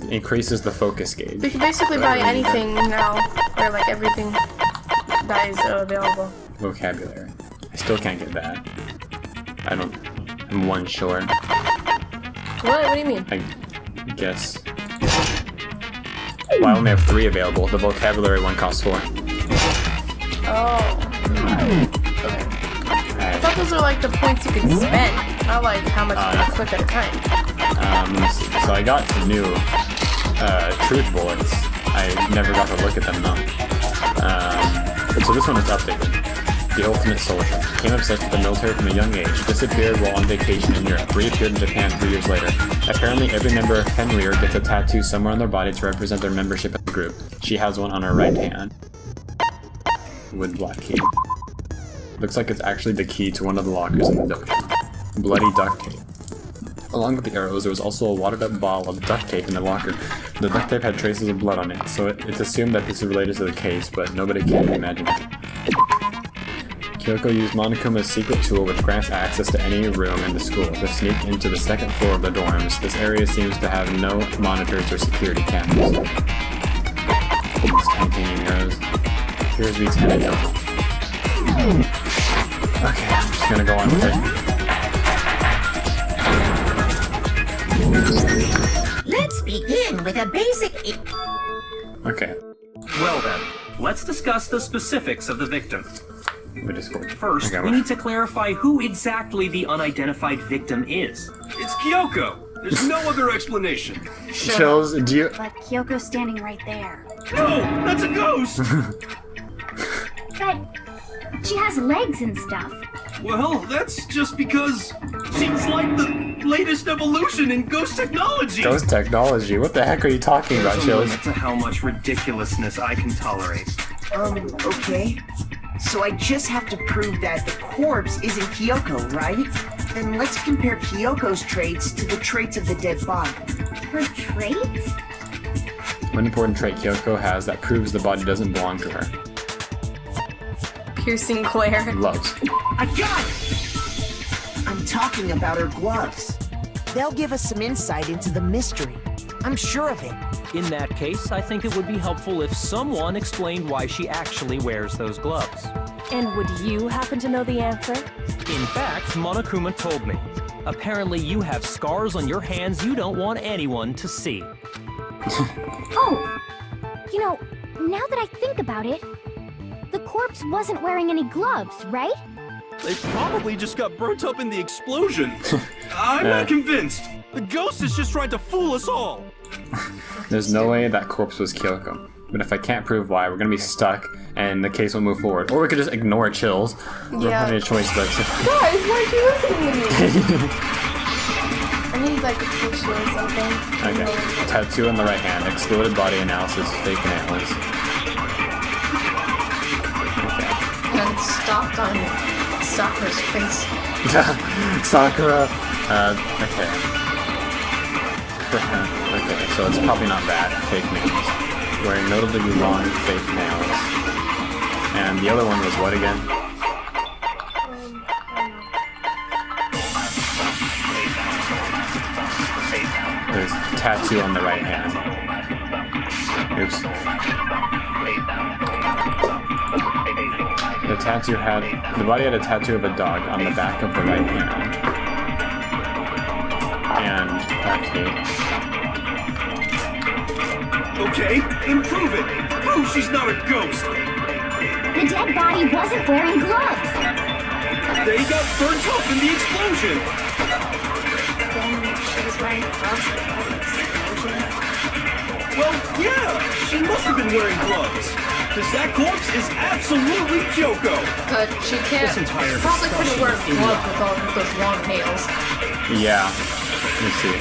Increases the focus gauge. We can basically buy anything now, or like everything that is available. Vocabulary. I still can't get that. I'm 1 short. What do you mean? I guess. Well, I only have 3 available. The vocabulary one costs 4. Oh. Okay. I thought those are like the points you can spend, not like how much you can click at a time. Let me see. So I got some new truth bullets. I never got to look at them though. So this one is updated. The Ultimate Soldier. Became obsessed with the military from a young age. Disappeared while on vacation in Europe. Reappeared in Japan 3 years later. Apparently every member of Fenrir gets a tattoo somewhere on their body to represent their membership in the group. She has one on her right hand. Wood block key. Looks like it's actually the key to one of the lockers in the dojo. Bloody duct tape. Along with the arrows, there was also a watered-up ball of duct tape in the locker. The duct tape had traces of blood on it, so it's assumed that this is related to the case, but nobody can imagine it. Kyoko used Monokuma's secret tool, which grants access to any room in the school, to sneak into the 2nd floor of the dorms. This area seems to have no monitors or security cameras. It's containing arrows. Here's the antidote. Okay, I'm just gonna go on with it. Let's begin with a basic... Okay, Well then, let's discuss the specifics of the victim. we just go. First, we need to clarify who exactly the unidentified victim is. It's Kyoko. There's no other explanation. Chills, do you... But Kyoko's standing right there. No, that's a ghost. But she has legs and stuff. Well, that's just because she's like the latest evolution in ghost technology. Ghost technology? What the heck are you talking about, There's a Chills? limit to how much ridiculousness I can tolerate. Okay. So I just have to prove that the corpse isn't Kyoko, right? Then let's compare Kyoko's traits to the traits of the dead body. Her traits? One important trait Kyoko has that proves the body doesn't belong to her. Piercing glare. Gloves. I got it! I'm talking about her gloves. They'll give us some insight into the mystery. I'm sure of it. In that case, I think it would be helpful if someone explained why she actually wears those gloves. And would you happen to know the answer? In fact, Monokuma told me. Apparently you have scars on your hands you don't want anyone to see. Oh! You know, now that I think about it, the corpse wasn't wearing any gloves, right? They probably just got burnt up in the explosion. I'm not convinced. The ghost is just trying to fool us all. There's no way that corpse was Kyoko. But if I can't prove why, we're gonna be stuck and the case will move forward. Or we could just ignore Chills. We don't have any choice but to... Guys, why aren't you listening to me? I need like a picture or something. Okay. Tattoo on the right hand. Exploded body analysis. Fake nails. Okay. And it stopped on Sakura's face. Sakura. Okay. Okay, so it's probably not bad. Fake nails. Wearing notably long fake nails. And the other one was what again? There's a tattoo on the right hand. Oops. The tattoo had... The body had a tattoo of a dog on the back of the right hand. And... Okay, improve it. Prove she's not a ghost. The dead body wasn't wearing gloves. They got burnt up in the explosion. Then she was wearing gloves before the explosion. Well, yeah, she must have been wearing gloves. Because that corpse is absolutely Kyoko. But she can't. She probably couldn't wear gloves with all of those long nails. Yeah. Let me see.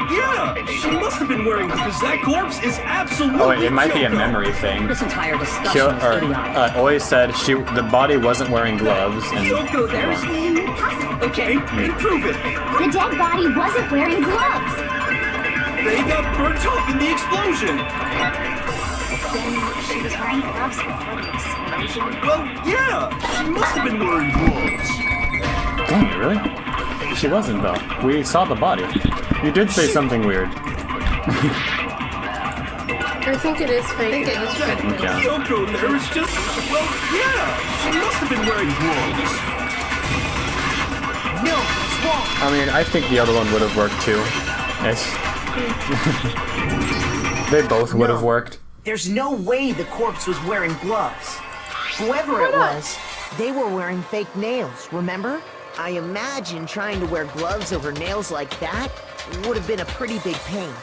Yeah, she must have been wearing because that corpse is absolutely. Oh, it might be a Kyoko. memory thing. This entire discussion is idiotic. Always said the body wasn't wearing gloves. And Kyoko, there's. Okay, improve it. The dead body wasn't wearing gloves. They got burnt up in the explosion. Then she was wearing gloves before the explosion. Well, yeah, she must have been wearing gloves. Dang, really? She wasn't though. We saw the body. You did say something weird. I think it is fake. I think it is fake. Okay. Kyoko, there is just. Well, yeah, she must have been wearing gloves. No, it's wrong. I mean, I think the other one would have worked too. They both would have worked. There's no way the corpse was wearing gloves. Whoever it was, they were wearing fake nails, remember? I imagine trying to wear gloves over nails like that would have been a pretty big pain.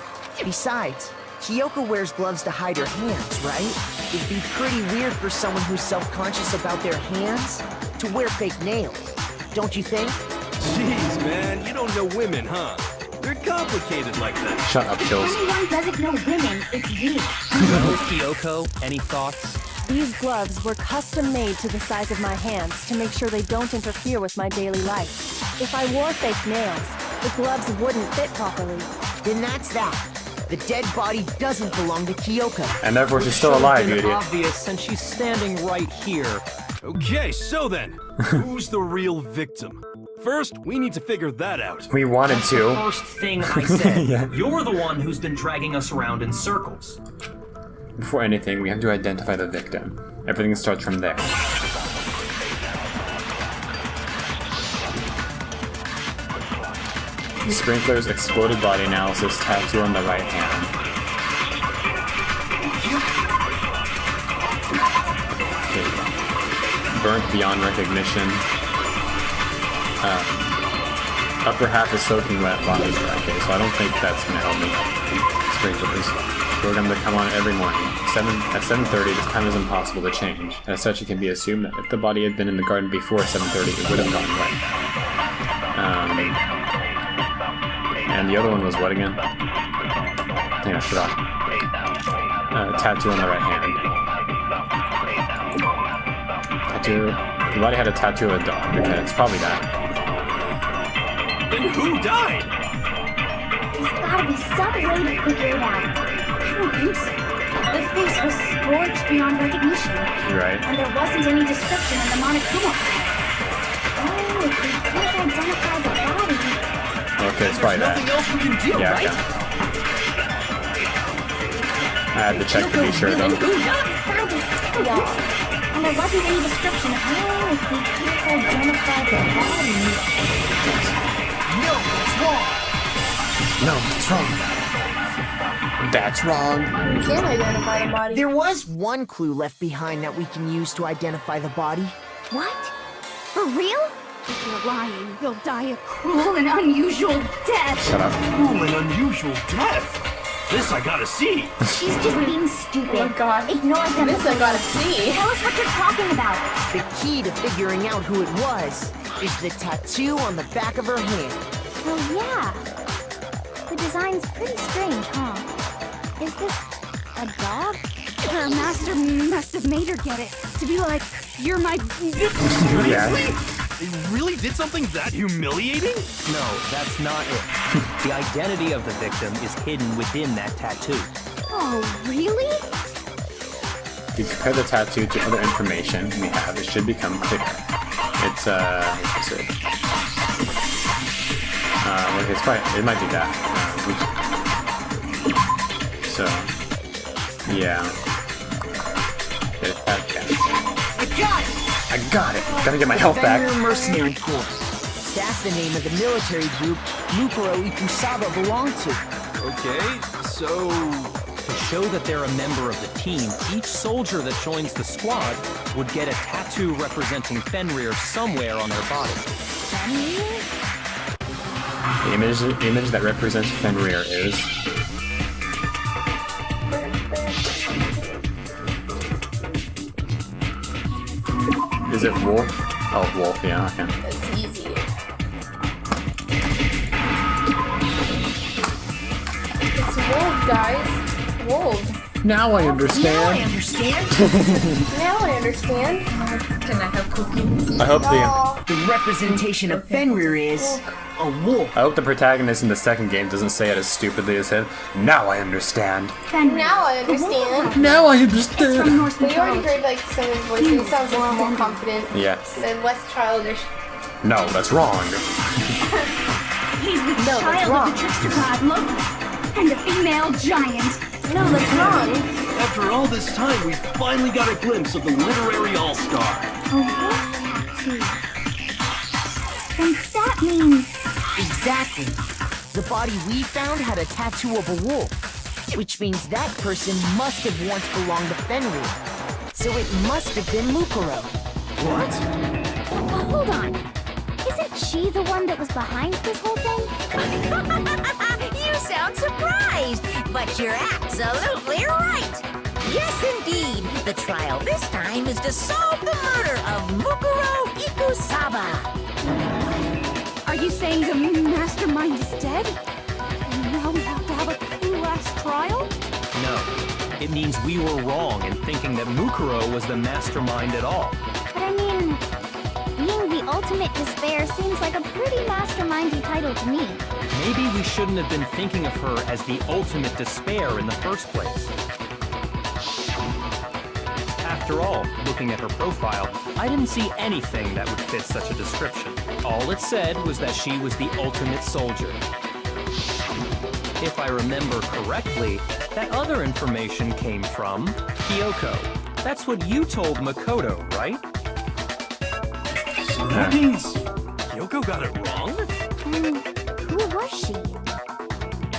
Besides, Kyoko wears gloves to hide her hands, right? It'd be pretty weird for someone who's self-conscious about their hands to wear fake nails, don't you think? Jeez, man, you don't know women, huh? They're complicated like that. Shut up, Chills. If anyone doesn't know women, it's you. Well, Kyoko, any thoughts? These gloves were custom made to the size of my hands to make sure they don't interfere with my daily life. If I wore fake nails, the gloves wouldn't fit properly. Then that's that. The dead body doesn't belong to Kyoko. And therefore she's still alive, you It's idiot. obvious since she's standing right here. Okay, so then, who's the real victim? First, we need to figure that out. We wanted to. First thing I said. Yeah. You're the one who's been dragging us around in circles. Before anything, we have to identify the victim. Everything starts from there. Sprinklers, exploded body analysis, tattoo on the right hand. Okay. Burnt beyond recognition. Upper half is soaking wet, bottom is dry. Okay, so I don't think that's gonna help me. Sprinklers. Program to come on every morning. At 7:30, this time is impossible to change. As such, it can be assumed that if the body had been in the garden before 7:30, it would have gone wet. And the other one was what again? I think I forgot. Tattoo on the right hand. Tattoo. The body had a tattoo of a dog. Okay, it's probably that. Then who died? There's gotta be some way to figure it out. I don't think so. The face was scorched beyond recognition. Right. And there wasn't any description in the Monokuma file. Oh, if we can't identify the body... Okay, it's probably that. Nothing else we can do, Yeah, right? okay. I had to check to be sure though. It's bound to Seaal. And there wasn't any description. Oh, if we can't identify the body... No, No, that's wrong. That's wrong. We can't identify the body. There was one clue left behind that we can use to identify the body. What? For real? If you're lying, you'll die a cruel and unusual death. Shut up. Cruel and unusual death. This I gotta see. She's just being stupid. Oh my god. Ignore them. This I gotta see. Tell us what you're talking about. The key to figuring out who it was is the tattoo on the back of her hand. Oh, yeah. The design's pretty strange, huh? Is this a dog? Her master must have made her get it. To be like, you're my... Yeah. They really did something that humiliating? No, that's not it. The identity of the victim is hidden within that tattoo. Oh, really? If you compare the tattoo to other information we have, it should become clear. It's what's it? Okay, it's probably, it might be that. So, yeah. I got it! Gotta get my health back. Fenrir Mercenary Corps. That's the name of the military group Mukuro Ikusaba belonged to. Okay, so... To show that they're a member of the team, each soldier that joins the squad would get a tattoo representing Fenrir somewhere on their body. The image that represents Fenrir is... Is it wolf? Oh, wolf, yeah, okay. It's easy. It's wolf, guys. Wolf. Now I understand. Now I understand. Now I understand. Can I have cookie? I hope the... The representation of Fenrir is a wolf. I hope the protagonist in the second game doesn't say it as stupidly as him. Now I understand. Now I understand. Now I understand. We already heard like some of his voice. He sounds a little more confident. Yes. And less childish. No, that's wrong. He's the No, that's child wrong. of the trickster god Loki and a female giant. No, that's wrong. After all this time, we finally got a glimpse of the literary all-star. A wolf tattoo. And that means... Exactly. The body we found had a tattoo of a wolf, which means that person must have once belonged to Fenrir. So it must have been Mukuro. What? Well, hold on. Isn't she the one that was behind this whole thing? You sound surprised, but you're absolutely right. Yes, indeed. The trial this time is to solve the murder of Mukuro Ikusaba. Are you saying the mastermind is dead? And now we have to have a cool last trial? No. It means we were wrong in thinking that Mukuro was the mastermind at all. But I mean, being the ultimate despair seems like a pretty mastermindy title to me. Maybe we shouldn't have been thinking of her as the ultimate despair in the first place. After all, looking at her profile, I didn't see anything that would fit such a description. All it said was that she was the ultimate soldier. If I remember correctly, that other information came from Kyoko. That's what you told Makoto, right? So that means Kyoko got it wrong? Who was she?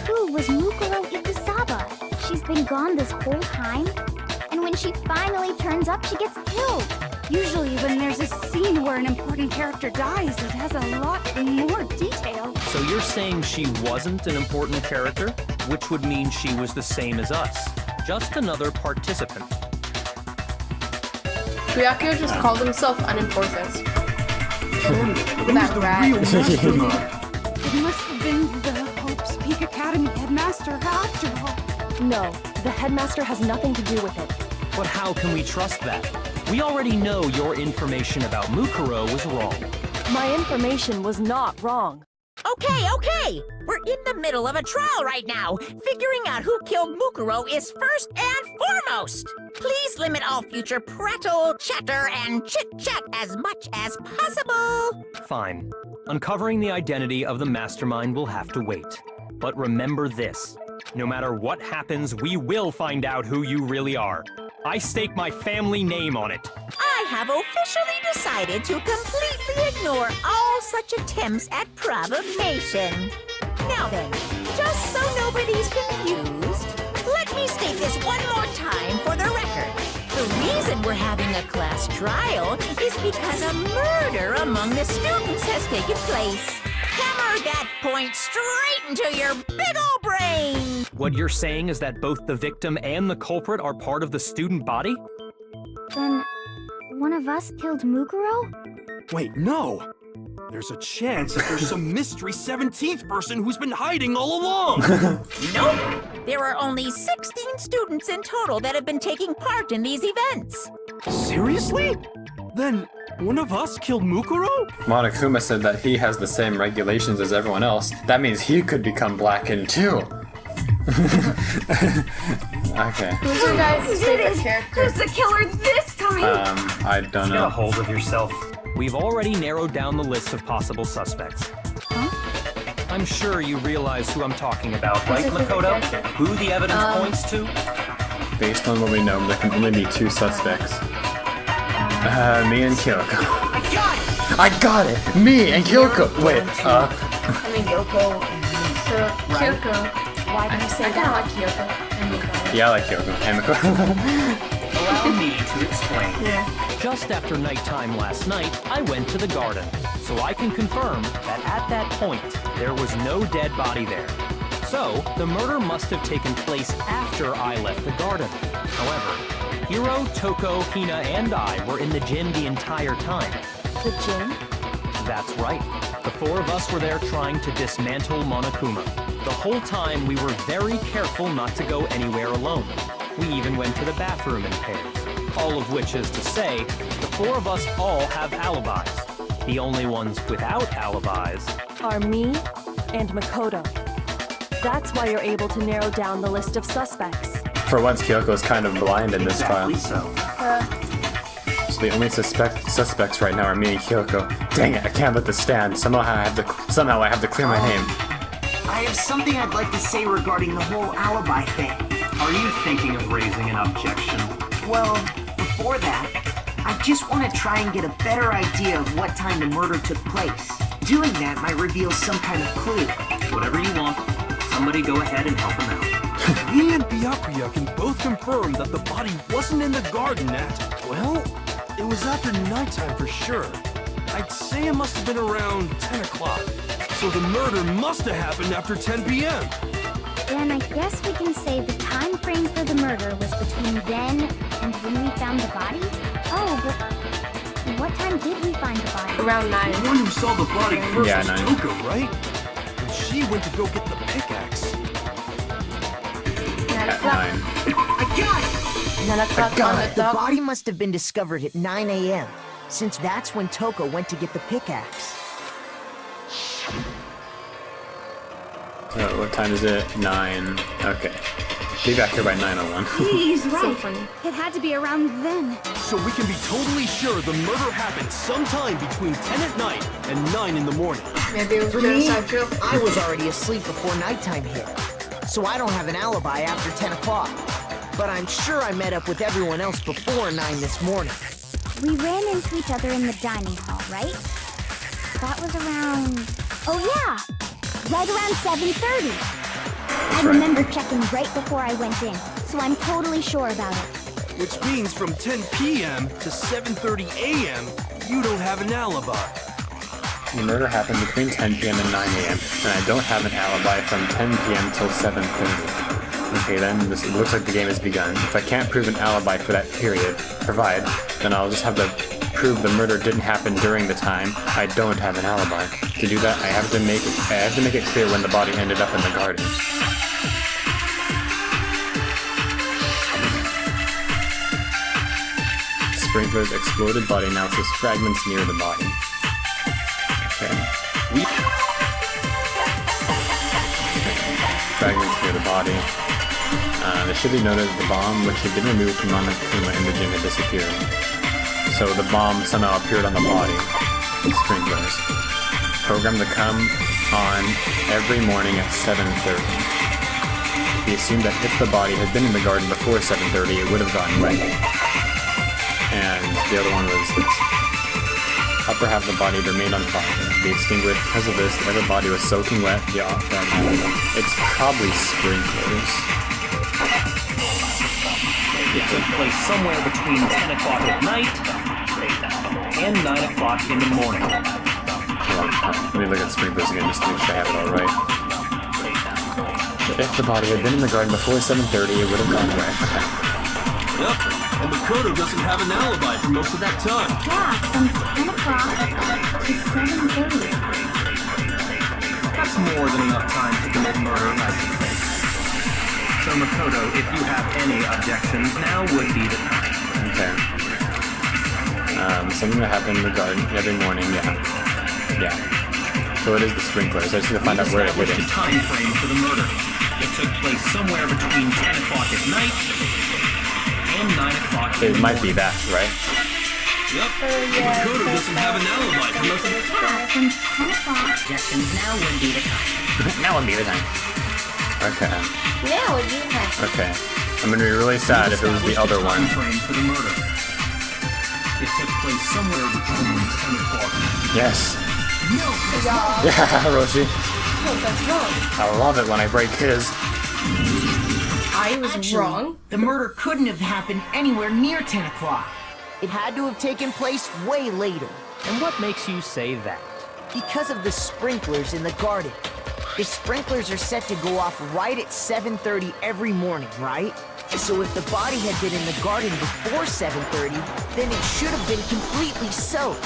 Who was Mukuro Ikusaba? She's been gone this whole time? And when she finally turns up, she gets killed. Usually when there's a scene where an important character dies, it has a lot more detail. So you're saying she wasn't an important character? Which would mean she was the same as us. Just another participant. Ryakio just called himself unimportant. Who's That the rat. real mastermind? It must have been the Hope's Peak Academy headmaster after all. No, the headmaster has nothing to do with it. But how can we trust that? We already know your information about Mukuro was wrong. My information was not wrong. Okay. We're in the middle of a trial right now. Figuring out who killed Mukuro is first and foremost. Please limit all future prattle, chatter, and chit-chat as much as possible. Fine. Uncovering the identity of the mastermind will have to wait. But remember this. No matter what happens, we will find out who you really are. I stake my family name on it. I I have officially decided to completely ignore all such attempts at provocation. Now then, just so nobody's confused, let me state this one more time for the record. The reason we're having a class trial is because a murder among the students has taken place. Hammer that point straight into your big ol' brain! What you're saying is that both the victim and the culprit are part of the student body? Then, one of us killed Mukuro? Wait, no! There's a chance that there's some mystery 17th person who's been hiding all along! Nope! There are only 16 students in total that have been taking part in these events. Seriously? Then, one of us killed Mukuro? Monokuma said that he has the same regulations as everyone else. That means he could become blackened too. Okay. Who's your guys' favorite character? Who's the killer this time? I don't Get a know. hold of yourself. We've already narrowed down the list of possible suspects. I'm sure you realize who I'm talking about, right, Makoto? Who the evidence points to? Based on what we know, there can only be 2 suspects. Me and Kyoko. I got it! Me and Kyoko! Wait, I mean, Yoko and So, Kyoko. Why did you say that? I kinda like Kyoko and Miko. yeah, I like Kyoko. And Makoto. Allow me to explain. Yeah. Just after nighttime last night, I went to the garden, so I can confirm that at that point, there was no dead body there. So, the murder must have taken place after I left the garden. However, Hiro, Toko, Hina, and I were in the gym the entire time. The gym? That's right. The 4 of us were there trying to dismantle Monokuma. The whole time, we were very careful not to go anywhere alone. We even went to the bathroom in pairs. All of which is to say, the 4 of us all have alibis. The only ones without alibis Are me and Makoto. That's why you're able to narrow down the list of suspects. For once, Kyoko's kind of blind in this trial. So. So the only suspects right now are me and Kyoko. Dang it, I can't let this stand. Somehow I have to clear my name. I have something I'd like to say regarding the whole alibi thing. Are you thinking of raising an objection? Well, before that, I just want to try and get a better idea of what time the murder took place. Doing that might reveal some kind of clue. Whatever you want. Somebody go ahead and help him out. Me and Byakuya can both confirm that the body wasn't in the garden at, well, it was after nighttime for sure. I'd say it must have been around 10 o'clock. So the murder must have happened after 10 p.m. Then I guess we can say the time frame for the murder was between then and when we found the body? Oh, but what time did we find the body? Around 9. The one who saw the body first Yeah, was 9. Toko, right? And she went to go get the pickaxe. 9 At o'clock. 9. I got it! 9 o'clock on the The dot. body must have been discovered at 9 a.m., since that's when Toko went to get the pickaxe. What time is it? 9. Okay. Be back here by 9:01. He's So right. funny. It had to be around then. So we can be totally sure the murder happened sometime between 10 at night and 9 in the morning. Maybe it was For me, genocide too. I was already asleep before nighttime hit, so I don't have an alibi after 10 o'clock. But I'm sure I met up with everyone else before 9 this morning. We ran into each other in the dining hall, right? That was around... Oh yeah! Right around 7:30. I remember checking right before I went in, so I'm totally sure about it. Which means from 10 p.m. to 7:30 a.m., you don't have an alibi. The murder happened between 10 p.m. and 9 a.m., and I don't have an alibi from 10 p.m. till 7:30. Okay, then it looks like the game has begun. If I can't prove an alibi for that period, then I'll just have to prove the murder didn't happen during the time I don't have an alibi. To do that, I have to make it clear when the body ended up in the garden. Sprinklers exploded body analysis fragments near the body. Okay. Fragments near the body. It should be noted that the bomb, which had been removed from Monokuma in the gym, had disappeared. So the bomb somehow appeared on the body. Sprinklers. Programmed to come on every morning at 7:30. We assumed that if the body had been in the garden before 7:30, it would have gotten wet. and the other one was this. Upper half of the body remained on fire. They extinguished. Because of this, the other body was soaking wet. Yeah, it's probably sprinklers. It took place somewhere between 10 o'clock at night and 9 o'clock in the morning. Let me look at sprinklers again just to make sure I have it all right. If the body had been in the garden before 7:30, it would have gone away. Okay. Yep, and Makoto doesn't have an alibi for most of that time. Yeah, from 10 o'clock to 7:30. That's more than enough time to commit murder, I think. So Makoto, if you have any objections, now would be the time. Okay. Something that happened in the garden every morning, yeah. Yeah. So it is the sprinklers. I just need to find out where it hit it. The time frame for the murder. It took place somewhere between 10 o'clock at night and 9 o'clock in the morning. It might be that, right? Yep. Makoto doesn't have an alibi for most of that time. Yeah, from 10 o'clock. Objections, now would be the time. Now would be the time. Okay. Now would be the time. Okay. I'm gonna be really sad if it was the other one. Frame for the murder. It took place somewhere between 10 o'clock. Yes. No, Yeah, Roshi. Oh, that's wrong. I love it when I break his. I was Actually, wrong. The murder couldn't have happened anywhere near 10 o'clock. It had to have taken place way later. And what makes you say that? Because of the sprinklers in the garden. The sprinklers are set to go off right at 7:30 every morning, right? So if the body had been in the garden before 7:30, then it should have been completely soaked.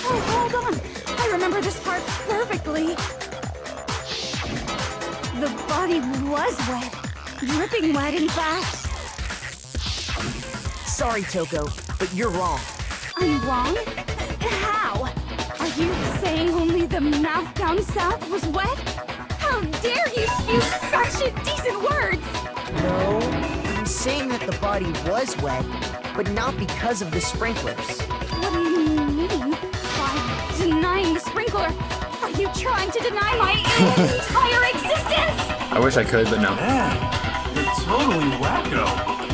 Oh, hold on. I remember this part perfectly. The body was wet. Dripping wet, in fact. Sorry, Toko, but you're wrong. I'm wrong? How? Are you saying only the mouth down south was wet? How dare you spew such indecent words! No, I'm saying that the body was wet, but not because of the sprinklers. What do you mean by denying the sprinkler? Are you trying to deny my entire existence? I wish I could, but no. Man, you're totally wacko.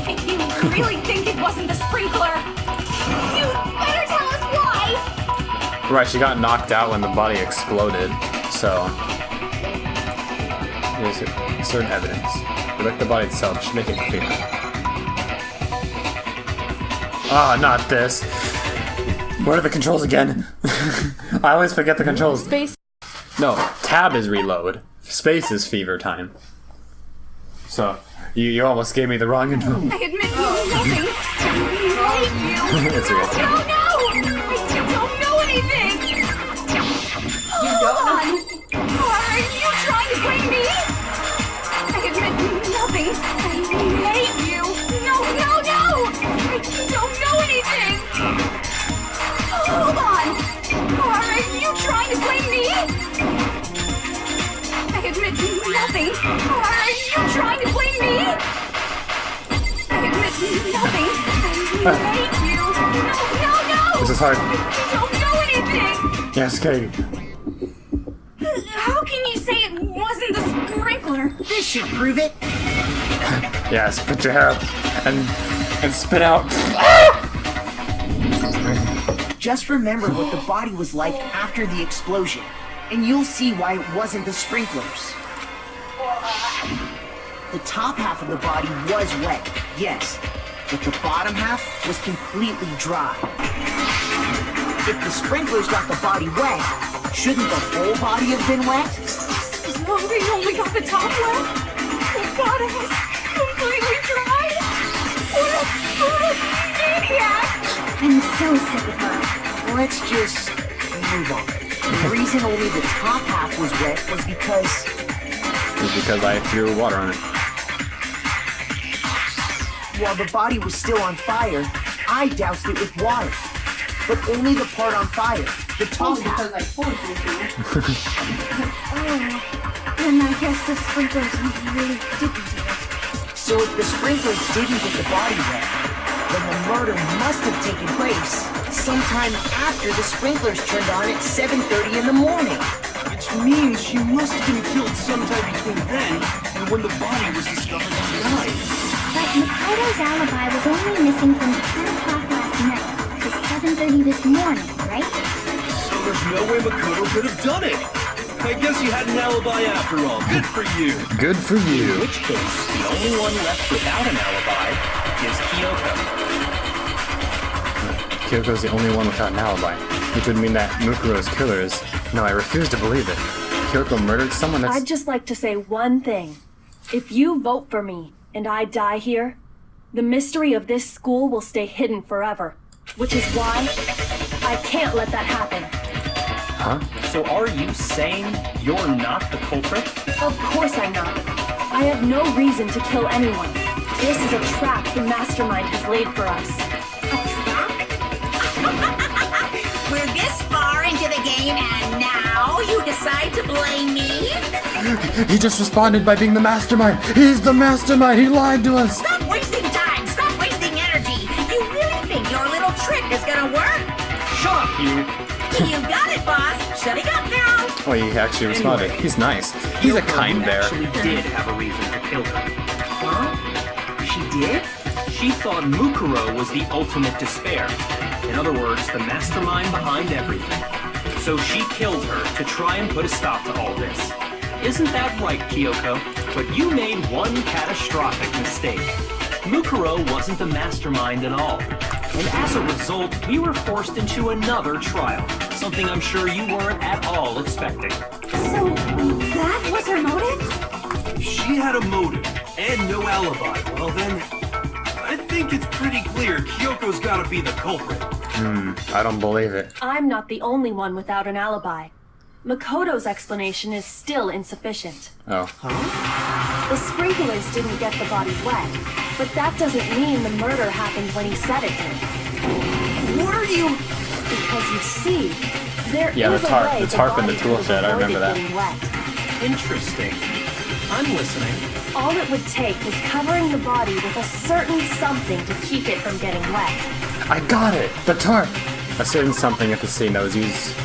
If you really think it wasn't the sprinkler, you better tell us why! Right, she got knocked out when the body exploded, so... Here's certain evidence. We look at the body itself, should make it clear. Ah, not this. What are the controls again? I always forget the controls. Space. No, tab is reload. Space is fever time. So, you almost gave me the wrong info. I admit nothing. I hate you. It's okay. No, I don't know anything. Hold on. Are you trying to blame me? I admit nothing. I hate you. No. I don't know anything. Hold on. Are you trying to blame me? I admit nothing. Are you trying to blame me? I admit nothing. I hate you. No. This is hard. I don't know anything. Yes, okay. How can you say it wasn't the sprinkler? This should prove it. Yes, put your hair up and spit out. Just remember what the body was like after the explosion, and you'll see why it wasn't the sprinklers. The top half of the body was wet, yes, but the bottom half was completely dry. If the sprinklers got the body wet, shouldn't the whole body have been wet? So they only got the top wet? The bottom was completely dry? What a maniac! I'm so sick of her. Let's just move on. The reason only the top half was wet was because... It's because I threw water on it. While the body was still on fire, I doused it with water. But only the part on fire, the top half. Then I guess the sprinklers really didn't do it. So if the sprinklers didn't get the body wet, then the murder must have taken place sometime after the sprinklers turned on at 7:30 in the morning. Which means she must have been killed sometime between then and when the body was discovered alive. But Makoto's alibi was only missing from 10 o'clock last night. 7:30 this morning, right? So there's no way Makoto could have done it. I guess you had an alibi after all. Good for you. Good for you. In which case, the only one left without an alibi is Kyoko. Kyoko's the only one without an alibi, which would mean that Mukuro's killer is... No, I refuse to believe it. Kyoko murdered someone that's... I'd just like to say one thing. If you vote for me, and I die here, the mystery of this school will stay hidden forever. Which is why I can't let that happen. Huh? So are you saying you're not the culprit? Of course I'm not. I have no reason to kill anyone. This is a trap the mastermind has laid for us. We're this far into the game and now you decide to blame me? He just responded by being the mastermind. He's the mastermind. He lied to us. Stop wasting time. Stop wasting energy. You really think your little trick is gonna work? Shut up, you. You got it, boss. Shutting up now. Oh, he actually responded. Anyway, He's nice. He's a kind bear. Actually did have a reason to kill her. Huh? She did? She thought Mukuro was the ultimate despair. In other words, the mastermind behind everything. So she killed her to try and put a stop to all this. Isn't that right, Kyoko? But you made one catastrophic mistake. Mukuro wasn't the mastermind at all. And as a result, we were forced into another trial. Something I'm sure you weren't at all expecting. So, that was her motive? If she had a motive and no alibi, well then, I think it's pretty clear Kyoko's gotta be the culprit. I don't believe it. I'm not the only one without an alibi. Makoto's explanation is still insufficient. Oh. The sprinklers didn't get the body wet, but that doesn't mean the murder happened when he said it did. What are you... Because you see, there Yeah, is the a tarp- way the tarp in the body tool could shed, I have remember that. avoided getting wet. Interesting. I'm listening. All it would take was covering the body with a certain something to keep it from getting wet. I got it! The tarp! A certain something at the scene that was used...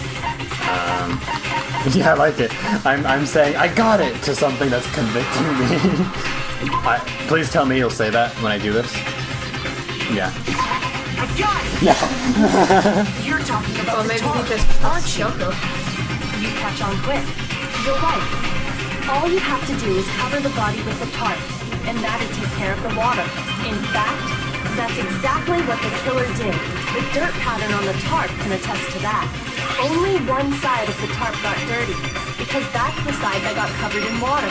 Yeah, I like it. I'm saying, I got it to something that's convicting me. Please tell me you'll say that when I do this. Yeah. I got it! Yeah. You're talking about Well, the maybe tarp. he just aren't Kyoko. You catch on quick. You're right. All you have to do is cover the body with the tarp, and that'll take care of the water. In fact, that's exactly what the killer did. The dirt pattern on the tarp can attest to that. Only one side of the tarp got dirty, because that's the side that got covered in water.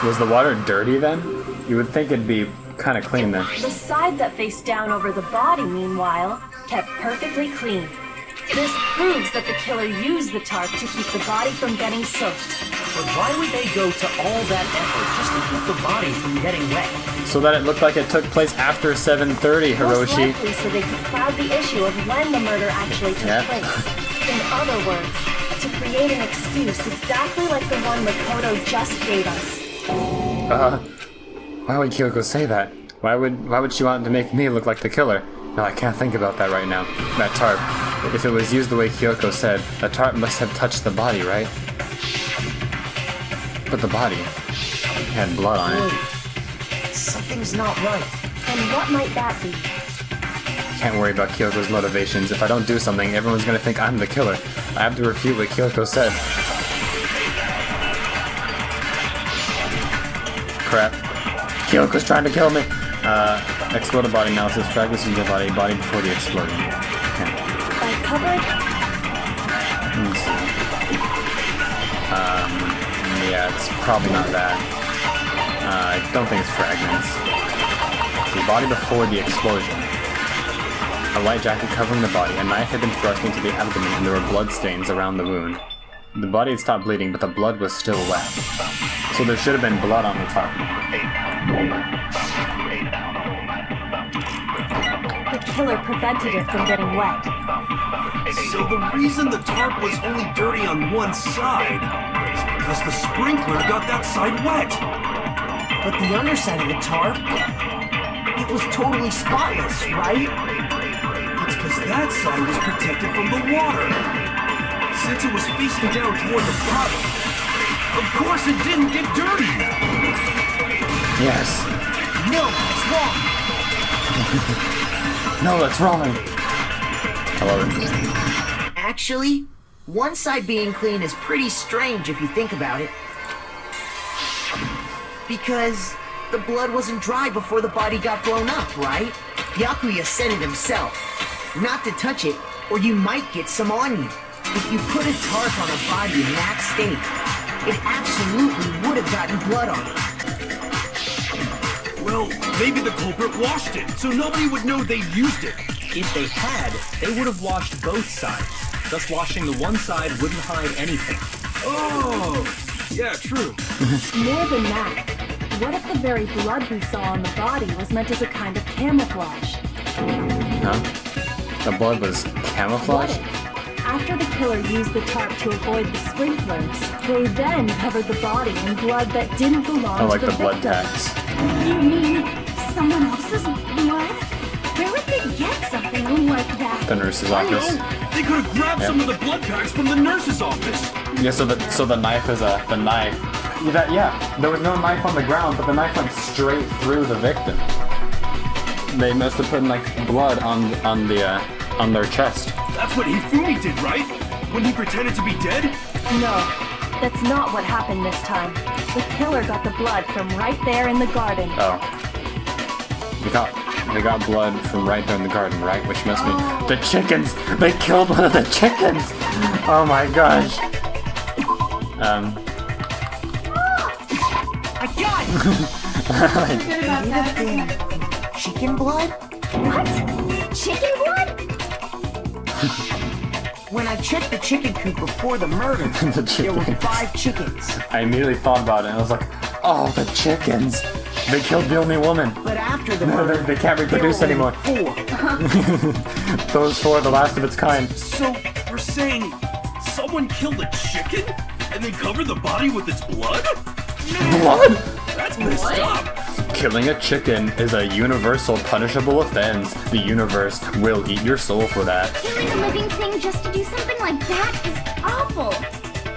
Was the water dirty then? You would think it'd be kind of clean then. The side that faced down over the body, meanwhile, kept perfectly clean. This proves that the killer used the tarp to keep the body from getting soaked. But why would they go to all that effort just to keep the body from getting wet? So that it looked like it took place after 7:30, Most Hiroshi. likely so they could cloud the issue of when the murder actually took Yeah. place. In other words, to create an excuse exactly like the one Makoto just gave us. Why would Kyoko say that? Why would she want to make me look like the killer? No, I can't think about that right now. That tarp. If it was used the way Kyoko said, the tarp must have touched the body, right? But the body had blood on it. Something's not right. And what might that be? Can't worry about Kyoko's motivations. If I don't do something, everyone's gonna think I'm the killer. I have to refute what Kyoko said. Crap. Kyoko's trying to kill me! Exploded body analysis. Fragments of the body before the explosion. Okay. By covered? Yeah, it's probably not that. I don't think it's fragments. The body before the explosion. A white jacket covering the body. A knife had been thrust into the abdomen and there were blood stains around the wound. The body had stopped bleeding, but the blood was still wet. So there should have been blood on the top. The killer prevented it from getting wet. So the reason the tarp was only dirty on one side is because the sprinkler got that side wet. But the underside of the tarp, it was totally spotless, right? It's because that side was protected from the water. Since it was facing down toward the bottom, of course it didn't get dirty. Yes. No, it's wrong. No, that's wrong. I love it. Actually, one side being clean is pretty strange if you think about it. Because the blood wasn't dry before the body got blown up, right? Yakuya said it himself. Not to touch it, or you might get some on you. If you put a tarp on a body in that state, it absolutely would have gotten blood on it. Well, maybe the culprit washed it, so nobody would know they used it. If they had, they would have washed both sides. Thus washing the one side wouldn't hide anything. Oh, yeah, true. More than that, what if the very blood we saw on the body was meant as a kind of camouflage? Huh? The blood was camouflage? After the killer used the tarp to avoid the sprinklers, they then covered the body in blood that didn't belong Oh, like to the the blood victim. tax. You mean someone else's blood? Where would they get something like that? The nurse's office. They could have grabbed some of the blood packs from the nurse's office. Yeah, so the knife is the knife. Yeah, there was no knife on the ground, but the knife went straight through the victim. They must have put like blood on their chest. That's what Hifumi did, right? When he pretended to be dead? No, that's not what happened this time. The killer got the blood from right there in the garden. Oh. They got blood from right there in the garden, right? Which must mean the chickens! They killed one of the chickens! Oh my gosh. I got it! Forget about that. Chicken blood? What? Chicken blood? When I checked the chicken coop before the murder, there were 5 chickens. I immediately thought about it and I was like, oh, the chickens! They killed the only woman. But after the No, murder, they can't reproduce there were anymore. only 4. Those 4 are the last of its kind. So, you're saying someone killed a chicken? And they covered the body with its blood? What? That's messed up. Killing a chicken is a universal punishable offense. The universe will eat your soul for that. Killing a living thing just to do something like that is awful.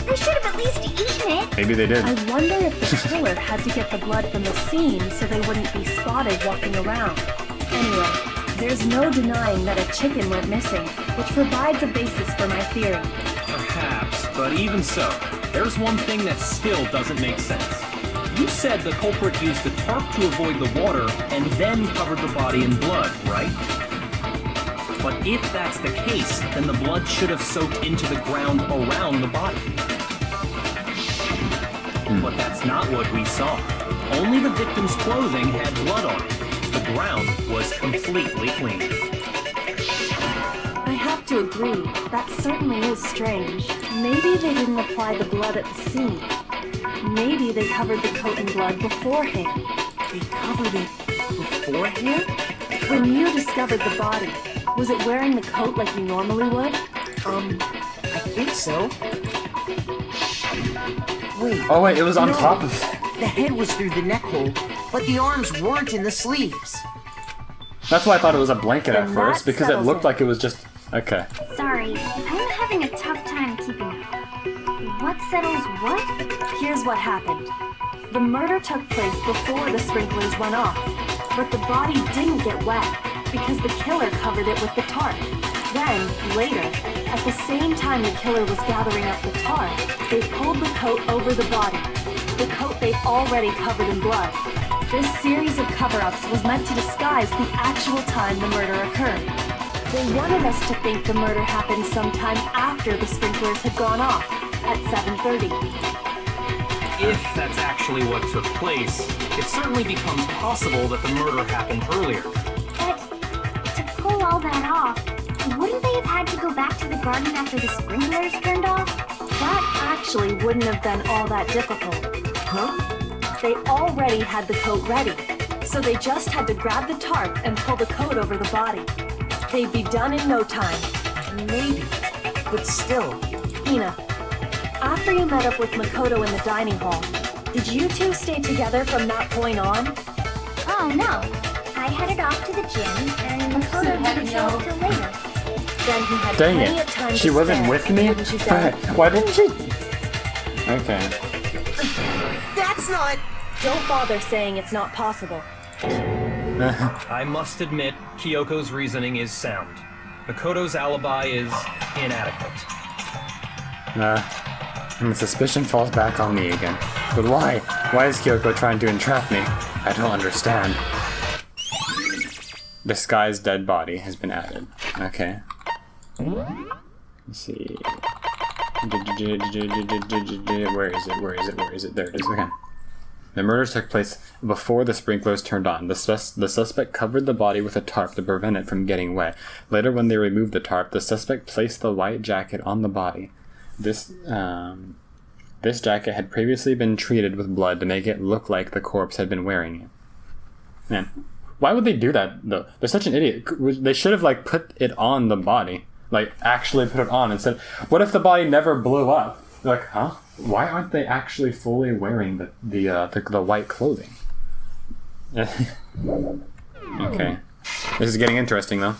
They should have at least eaten it. Maybe they did. I wonder if the killer had to get the blood from the scene so they wouldn't be spotted walking around. Anyway, there's no denying that a chicken went missing, which provides a basis for my theory. Perhaps, but even so, there's one thing that still doesn't make sense. You said the culprit used the tarp to avoid the water and then covered the body in blood, right? But if that's the case, then the blood should have soaked into the ground around the body. But that's not what we saw. Only the victim's clothing had blood on it. The ground was completely clean. I have to agree, that certainly is strange. Maybe they didn't apply the blood at the scene. Maybe they covered the coat in blood beforehand. They covered it beforehand? When you discovered the body, was it wearing the coat like you normally would? I think so. Wait. Oh wait, it was on no. top of... The head was through the neck hole, but the arms weren't in the sleeves. That's why I thought it was a blanket at Then first, that because it settles looked it. like it was just... Okay. Sorry, I'm having a tough time keeping up. What settles what? Here's what happened. The murder took place before the sprinklers went off, but the body didn't get wet because the killer covered it with the tarp. Then, later, at the same time the killer was gathering up the tarp, they pulled the coat over the body, the coat they'd already covered in blood. This series of cover-ups was meant to disguise the actual time the murder occurred. They wanted us to think the murder happened sometime after the sprinklers had gone off, at 7:30. If that's actually what took place, it certainly becomes possible that the murder happened earlier. But to pull all that off, wouldn't they have had to go back to the garden after the sprinklers turned off? That actually wouldn't have been all that difficult. Huh? They already had the coat ready, so they just had to grab the tarp and pull the coat over the body. They'd be done in no time. Maybe, but still. Ina, after you met up with Makoto in the dining hall, did you two stay together from that point on? Oh no, I headed off to the gym and Makoto didn't show up till later. Then he had Dang plenty it. of time She to wasn't spare, with me? didn't you, Sam? Why didn't she? Okay. That's not... Don't bother saying it's not possible. I must admit, Kyoko's reasoning is sound. Makoto's alibi is inadequate. And the suspicion falls back on me again. But why? Why is Kyoko trying to entrap me? I don't understand. Disguised dead body has been added. Okay. Let's see. Where is it? Where is it? Where is it? There it is. Okay. The murder took place before the sprinklers turned on. The suspect covered the body with a tarp to prevent it from getting wet. Later, when they removed the tarp, the suspect placed the white jacket on the body. This jacket had previously been treated with blood to make it look like the corpse had been wearing it. Man, why would they do that, though? They're such an idiot. They should have, like, put it on the body. Like, actually put it on instead. What if the body never blew up? They're like, huh? Why aren't they actually fully wearing the white clothing? Okay. This is getting interesting, though.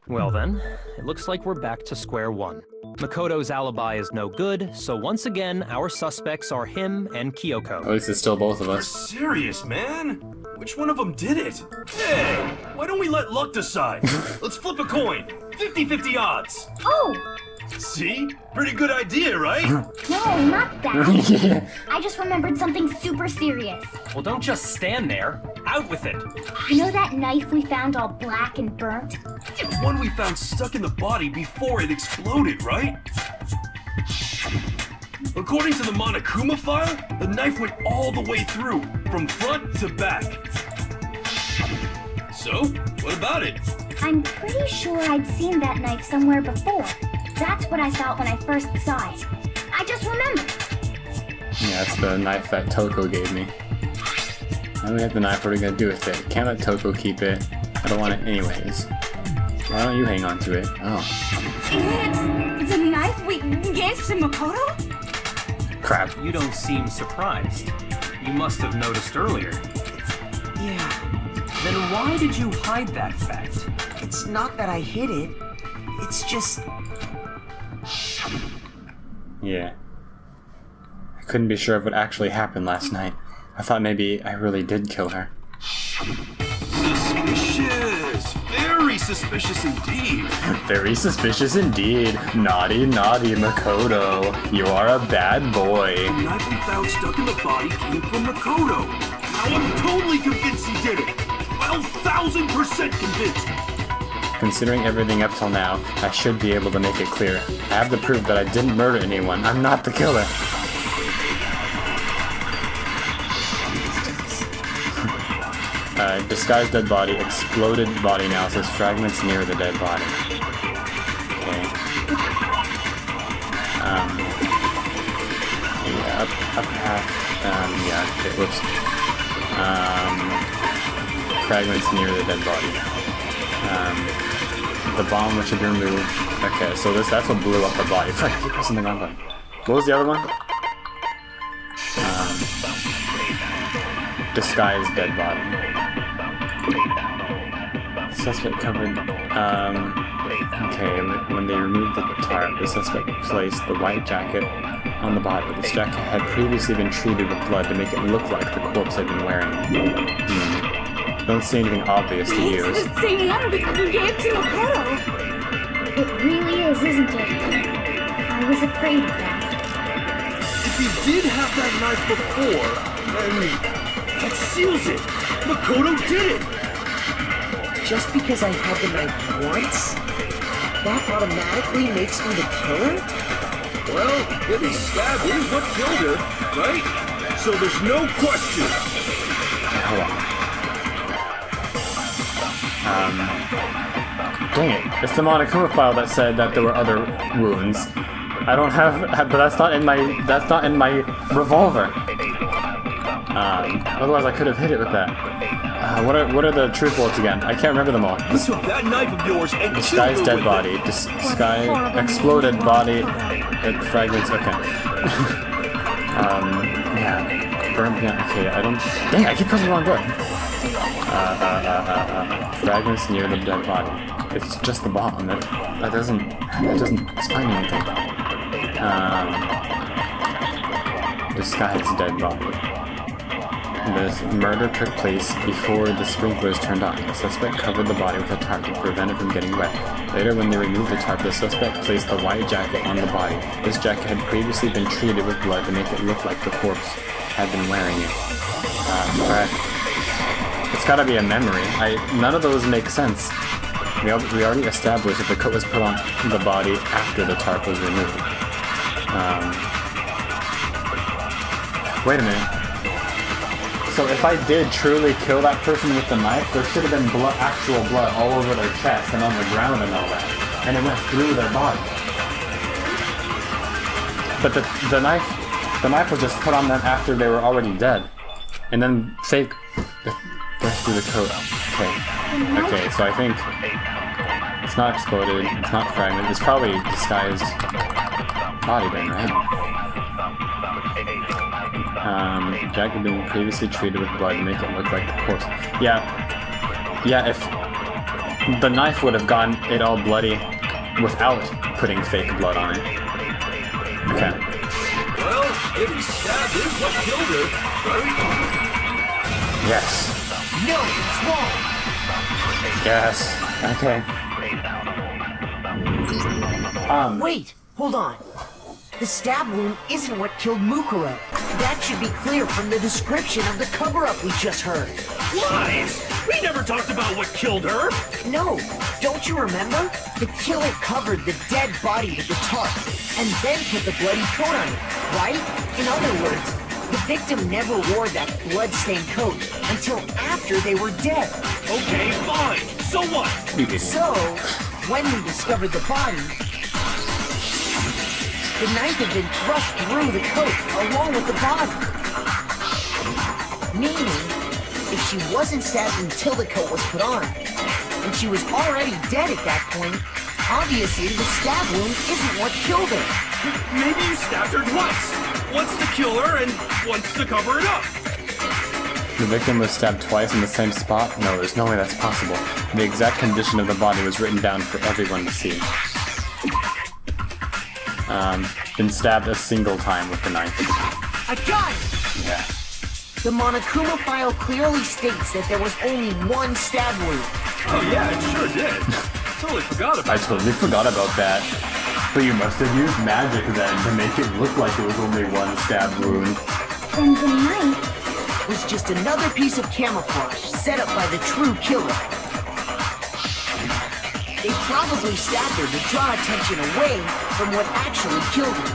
Well then, it looks like we're back to square one. Makoto's alibi is no good, so once again, our suspects are him and Kyoko. At least it's still both of us. You're serious, man? Which one of them did it? Hey, why don't we let luck decide? Let's flip a coin. 50-50 odds. Oh! See? Pretty good idea, right? No, not that. Yeah. I just remembered something super serious. Well, don't just stand there. Out with it. You know that knife we found all black and burnt? The one we found stuck in the body before it exploded, right? According to the Monokuma file, the knife went all the way through, from front to back. So, what about it? I'm pretty sure I'd seen that knife somewhere before. That's what I thought when I first saw it. I just remembered. Yeah, it's the knife that Toko gave me. Now we have the knife, what are we gonna do with it? Can't let Toko keep it. I don't want it anyways. Why don't you hang on to it? Oh. It's the knife we gave to Makoto? Crap. You don't seem surprised. You must have noticed earlier. Yeah. Then why did you hide that fact? It's not that I hid it. It's just... Yeah. I couldn't be sure of what actually happened last night. I thought maybe I really did kill her. Suspicious! Very suspicious indeed. Very suspicious indeed. Naughty, naughty Makoto. You are a bad boy. The knife we found stuck in the body came from Makoto. Now I'm totally convinced he did it. 12,000% convinced. Considering everything up till now, I should be able to make it clear. I have the proof that I didn't murder anyone. I'm not the killer. Disguised dead body, exploded body analysis, fragments near the dead body. Okay. Yeah, up half. Yeah, okay, whoops. Fragments near the dead body. The bomb which had been removed. Okay, so that's what blew up the body. Fuck, I keep pressing the wrong button. What was the other one? Disguised dead body. Suspect covered. Okay, when they removed the tarp, the suspect placed the white jacket on the body. This jacket had previously been treated with blood to make it look like the corpse had been wearing it. Don't see anything obvious to use. It's the same one that you gave to Makoto. It really is, isn't it? I was afraid of that. If he did have that knife before, then that seals it. Makoto did it. Just because I had the knife once, that automatically makes me the killer? Well, getting stabbed is what killed her, right? So there's no question. Hold on. Dang it. It's the Monokuma file that said that there were other wounds. I don't have, but that's not in my revolver. Otherwise I could have hit it with that. What are the truth bullets again? I can't remember them all. You took that knife of yours and Disguised dead body. Exploded body. Fragments. Okay. Yeah. Burned. Yeah. Okay. I don't. Dang! I keep pressing the wrong button. Fragments near the dead body. It's just the bottom. That doesn't explain anything. Disguised dead body. This murder took place before the sprinklers turned on. The suspect covered the body with a tarp to prevent it from getting wet. Later, when they removed the tarp, the suspect placed the white jacket on the body. This jacket had previously been treated with blood to make it look like the corpse had been wearing it. Correct. It's gotta be a memory. None of those make sense. We already established that the coat was put on the body after the tarp was removed. Wait a minute. So if I did truly kill that person with the knife, there should have been actual blood all over their chest and on the ground and all that. And it went through their body. But the knife was just put on them after they were already dead. And then fake through the coat. Okay, so I think it's not exploded, it's not fragmented, it's probably disguised body then, right? Jack had been previously treated with blood to make it look like the corpse. Yeah, if the knife would have gotten it all bloody without putting fake blood on it. Okay. Well, if he stabbed is what killed her, right? Yes. No, it's wrong. Yes. Okay. Wait, hold on. The stab wound isn't what killed Mukuro. That should be clear from the description of the cover-up we just heard. Lies! We never talked about what killed her! No, don't you remember? The killer covered the dead body with the tarp, and then put the bloody coat on it, right? In other words, the victim never wore that blood-stained coat until after they were dead. Okay, fine. So what? So, when we discovered the body, the knife had been thrust through the coat along with the body. Meaning, if she wasn't stabbed until the coat was put on, and she was already dead at that point, obviously the stab wound isn't what killed her. Maybe you stabbed her twice. Once to kill her and once to cover it up. The victim was stabbed twice in the same spot? No, there's no way that's possible. The exact condition of the body was written down for everyone to see. Been stabbed a single time with the knife. I got it! Yeah. The Monokuma file clearly states that there was only one stab wound. Oh yeah, it sure did. Totally forgot about I totally forgot about that. But you must have used magic then to make it look like it was only one stab wound. And the knife was just another piece of camouflage set up by the true killer. They probably stabbed her to draw attention away from what actually killed her.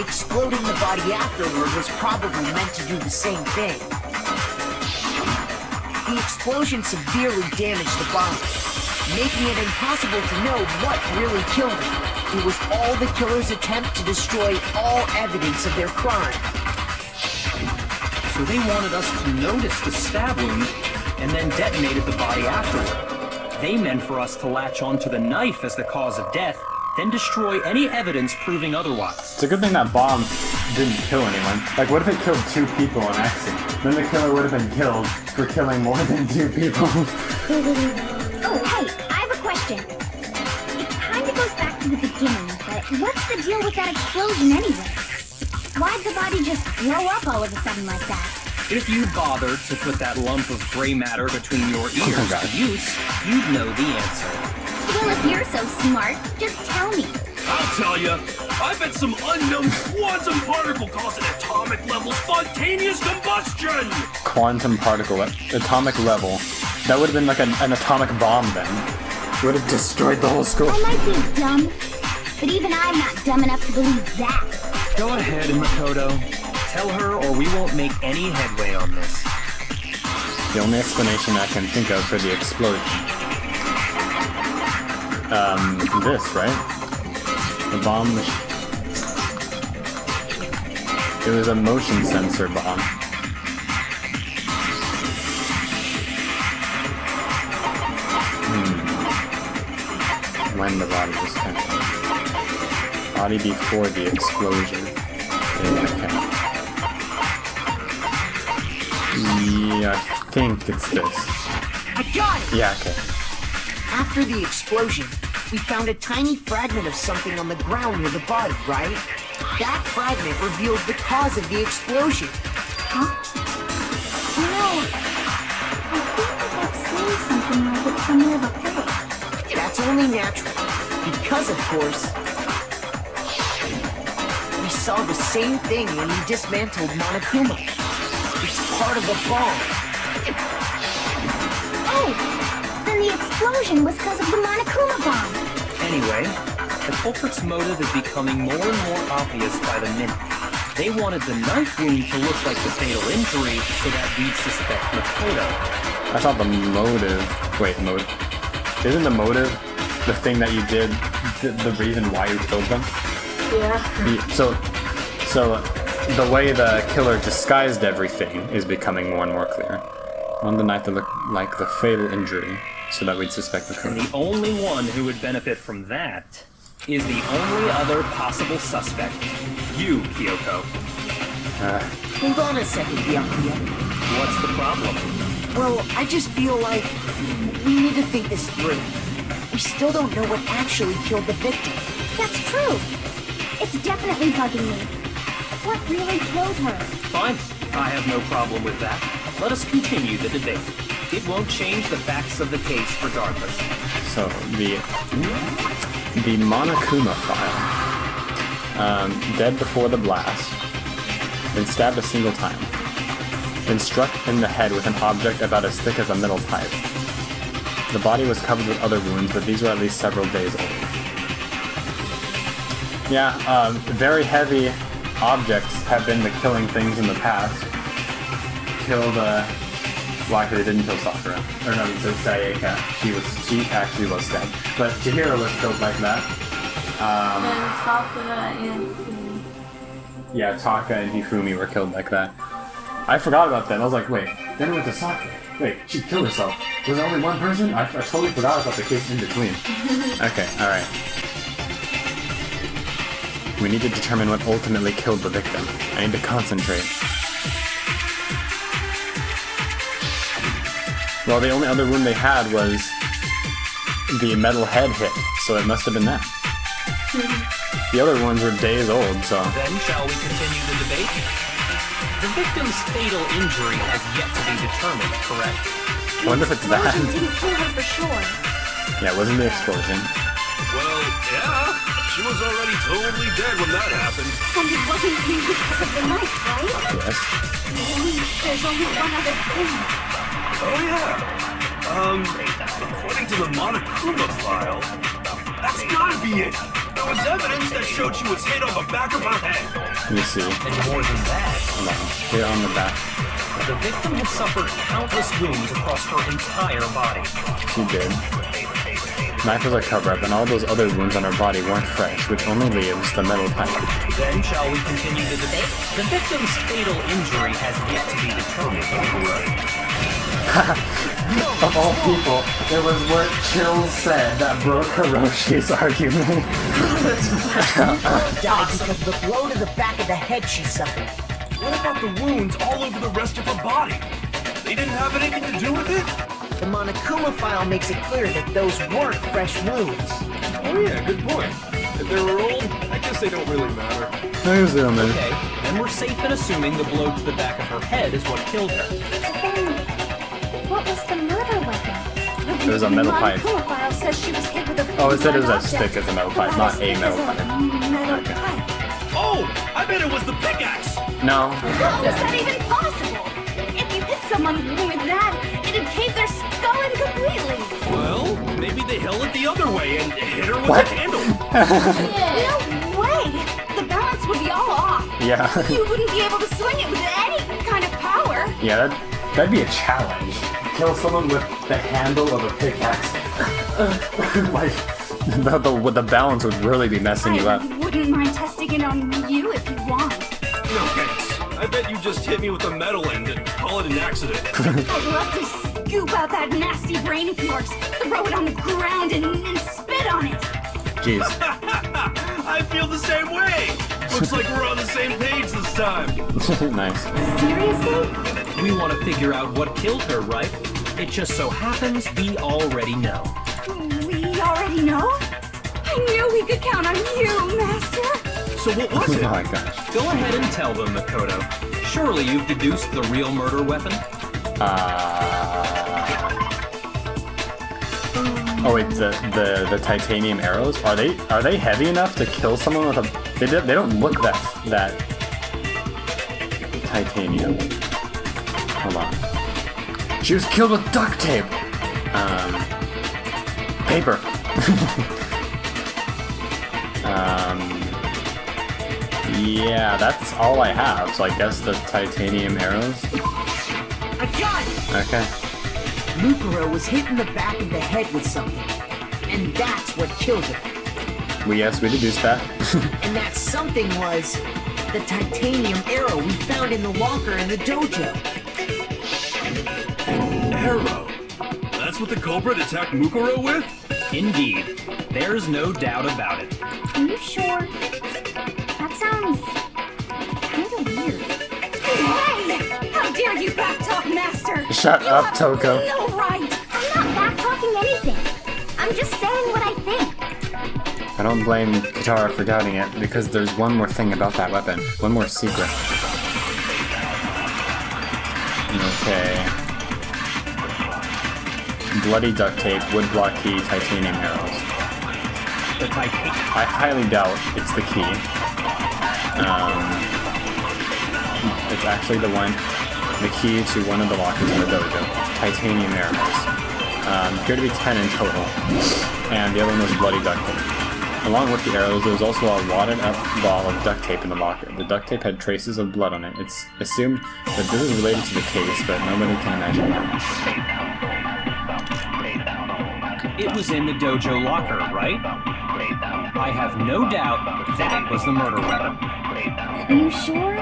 Exploding the body afterward was probably meant to do the same thing. The explosion severely damaged the body, making it impossible to know what really killed her. It was all the killer's attempt to destroy all evidence of their crime. So they wanted us to notice the stab wound and then detonated the body afterward. They meant for us to latch onto the knife as the cause of death, then destroy any evidence proving otherwise. It's a good thing that bomb didn't kill anyone. Like, what if it killed 2 people on accident? Then the killer would have been killed for killing more than 2 people. Oh, hey, I have a question. It kind of goes back to the beginning, but what's the deal with that explosion anyway? Why'd the body just blow up all of a sudden like that? If you bothered to put that lump of gray matter between your ears to use, you'd know the answer. Well, if you're so smart, just tell me. I'll tell you. I bet some unknown quantum particle caused an atomic level spontaneous combustion! Quantum particle at atomic level. That would have been like an atomic bomb then. Would have destroyed the whole school. I might be dumb, but even I'm not dumb enough to believe that. Go ahead, Makoto. Tell her or we won't make any headway on this. The only explanation I can think of for the explosion. This, right? The bomb... It was a motion sensor bomb. When the body was touched. Body before the explosion. Okay. Yeah, I think it's this. I got it! Yeah, okay. After the explosion, we found a tiny fragment of something on the ground near the body, right? That fragment reveals the cause of the explosion. Huh? I feel like I've seen something like it somewhere before. That's only natural. Because, of course, we saw the same thing when we dismantled Monokuma. It's part of the bomb. Oh! Then the explosion was because of the Monokuma bomb. Anyway, the culprit's motive is becoming more and more obvious by the minute. They wanted the knife wound to look like the fatal injury so that we'd suspect Makoto. That's not the motive. Wait, motive? Isn't the motive the thing that you did, the reason why you killed them? Yeah. So the way the killer disguised everything is becoming more and more clear. On the knife that looked like the fatal injury, so that we'd suspect the killer. And the only one who would benefit from that is the only other possible suspect. You, Kyoko. Hold on a second, Byakuya. What's the problem? Well, I just feel like we need to think this through. We still don't know what actually killed the victim. That's true. It's definitely bugging me. What really killed her? Fine. I have no problem with that. Let us continue the debate. It won't change the facts of the case regardless. So, the Monokuma file. Dead before the blast. Been stabbed a single time. Been struck in the head with an object about as thick as a metal pipe. The body was covered with other wounds, but these were at least several days old. Yeah, very heavy objects have been the killing things in the past. Killed, well, actually, they didn't kill Sakura. Or no, it says Sayaka. She actually was dead. But Chihiro was killed like that. And Taka and Hifumi. Yeah, Taka and Hifumi were killed like that. I forgot about that. I was like, wait, then it went to Sakura. Wait, she killed herself. Was there only one person? I totally forgot about the case in between. Okay, alright. We need to determine what ultimately killed the victim. I need to concentrate. Well, the only other wound they had was the metal head hit, so it must have been that. The other ones were days old, so... Then shall we continue the debate? The victim's fatal injury has yet to be determined, correct? I wonder if it's that. Didn't kill her for sure. Yeah, it wasn't the explosion. Well, yeah. She was already totally dead when that happened. And it wasn't you because of the knife, right? Yes. There's only one other thing. Oh, yeah. According to the Monokuma file, that's gotta be it. There was evidence that showed she was hit on the back of her head. Let me see. And more than that, Hold on. Hit on the back. the victim had suffered countless wounds across her entire body. She did. Knife was a cover-up, and all those other wounds on her body weren't fresh, which only leaves the metal pipe. Then shall we continue the debate? The victim's fatal injury has yet to be determined, correct? Of all people, it was what Chill said that broke Hiroshi's argument. Died because of the blow to the back of the head she suffered. What about the wounds all over the rest of her body? They didn't have anything to do with it? The Monokuma file makes it clear that those weren't fresh wounds. Oh yeah, good point. If they were old, I guess they don't really matter. Okay, then we're safe in assuming the blow to the back of her head is what killed her. What was the murder weapon? It was a metal pipe. Monokuma file says she was hit with a Oh, it said it was blunt as thick object. as a metal pipe, not a metal pipe. Metal Okay. pipe. Oh, I bet it was the pickaxe! No. How is that even possible? If you hit someone with that, it'd cave their skull in completely. Well, maybe they held it the other way and hit her with What? a handle. No way! The balance would be all off. Yeah. You wouldn't be able to swing it with any kind of power. Yeah, that'd be a challenge. Kill someone with the handle of a pickaxe. Like, the balance would really be messing you up. I wouldn't mind testing it on you if you want. No thanks. I bet you just hit me with the metal end and call it an accident. I'd love to scoop out that nasty brain of yours, throw it on the ground, and spit on it. Jeez. I feel the same way. Looks like we're on the same page this time. Nice. Seriously? We want to figure out what killed her, right? It just so happens we already know. We already know? I knew we could count on you, Master. So what was Oh it? my gosh. Go ahead and tell them, Makoto. Surely you've deduced the real murder weapon? Oh wait, the titanium arrows, are they heavy enough to kill someone with a? They don't look that titanium. Hold on. She was killed with duct tape. Paper. Yeah, that's all I have. So I guess the titanium arrows. I got it! Okay. Mukuro was hit in the back of the head with something, and that's what killed him. Yes, we deduced that. And that something was the titanium arrow we found in the locker in the dojo. Arrow? That's what the culprit attacked Mukuro with? Indeed. There's no doubt about it. Are you sure? That sounds kind of weird. Hey! How dare you backtalk, Master? Shut up, Toko. No right! I'm not backtalking anything. I'm just saying what I think. I don't blame Katara for doubting it, because there's one more thing about that weapon. One more secret. Okay. Bloody duct tape, wood block key, titanium arrows. I highly doubt it's the key. It's actually the key to one of the lockers in the dojo. Titanium arrows. Appear to be 10 in total. And the other one was bloody duct tape. Along with the arrows, there was also a wadded up ball of duct tape in the locker. The duct tape had traces of blood on it. It's assumed that this is related to the case, but nobody can imagine how. It was in the dojo locker, right? I have no doubt that was the murder weapon. Are you sure?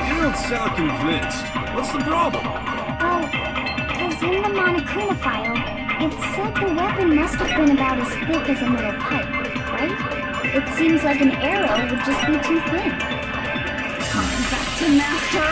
You don't sound convinced. What's the problem? Well, because in the Monokuma file, it said the weapon must have been about as thick as a metal pipe, right? It seems like an arrow would just be too thin. Back to Master!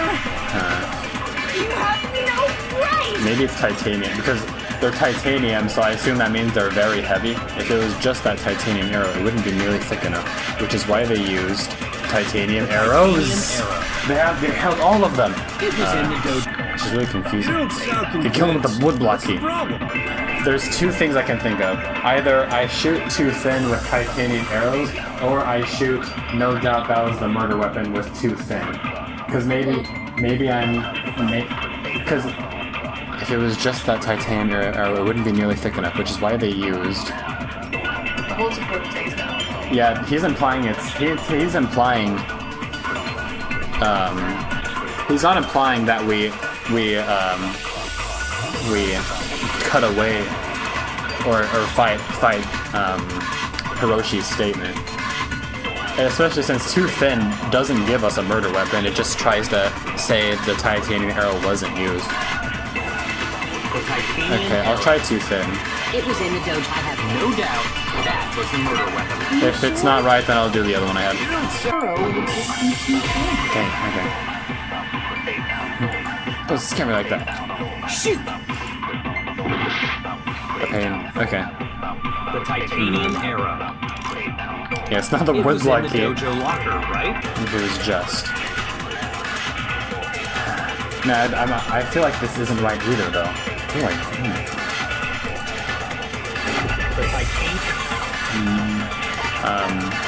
You have no right! Maybe it's titanium, because they're titanium, so I assume that means they're very heavy. If it was just that titanium arrow, it wouldn't be nearly thick enough, which is why they used titanium arrows. They held all of them. It was in the dojo. Which is really confusing. You don't sound You convinced. kill them with the wood block What's the key. problem? There's two things I can think of. Either I shoot too thin with titanium arrows, or I shoot, no doubt that was the murder weapon, with too thin. Because because if it was just that titanium arrow, it wouldn't be nearly thick enough, which is why they used. Yeah, he's implying he's implying. He's not implying that we cut away or fight Hiroshi's statement. And especially since too thin doesn't give us a murder weapon, it just tries to say the titanium arrow wasn't used. Okay, I'll try too thin. It was in the dojo. I have no doubt that was the murder weapon. If it's not right, then I'll do the other one I had. Okay. Don't scare me like that. Shoot! The pain. Okay. The titanium arrow. Yeah, it's not the It wood was block in the key. dojo locker, right? If it was just. Nah, I feel like this isn't right either, though. I feel like.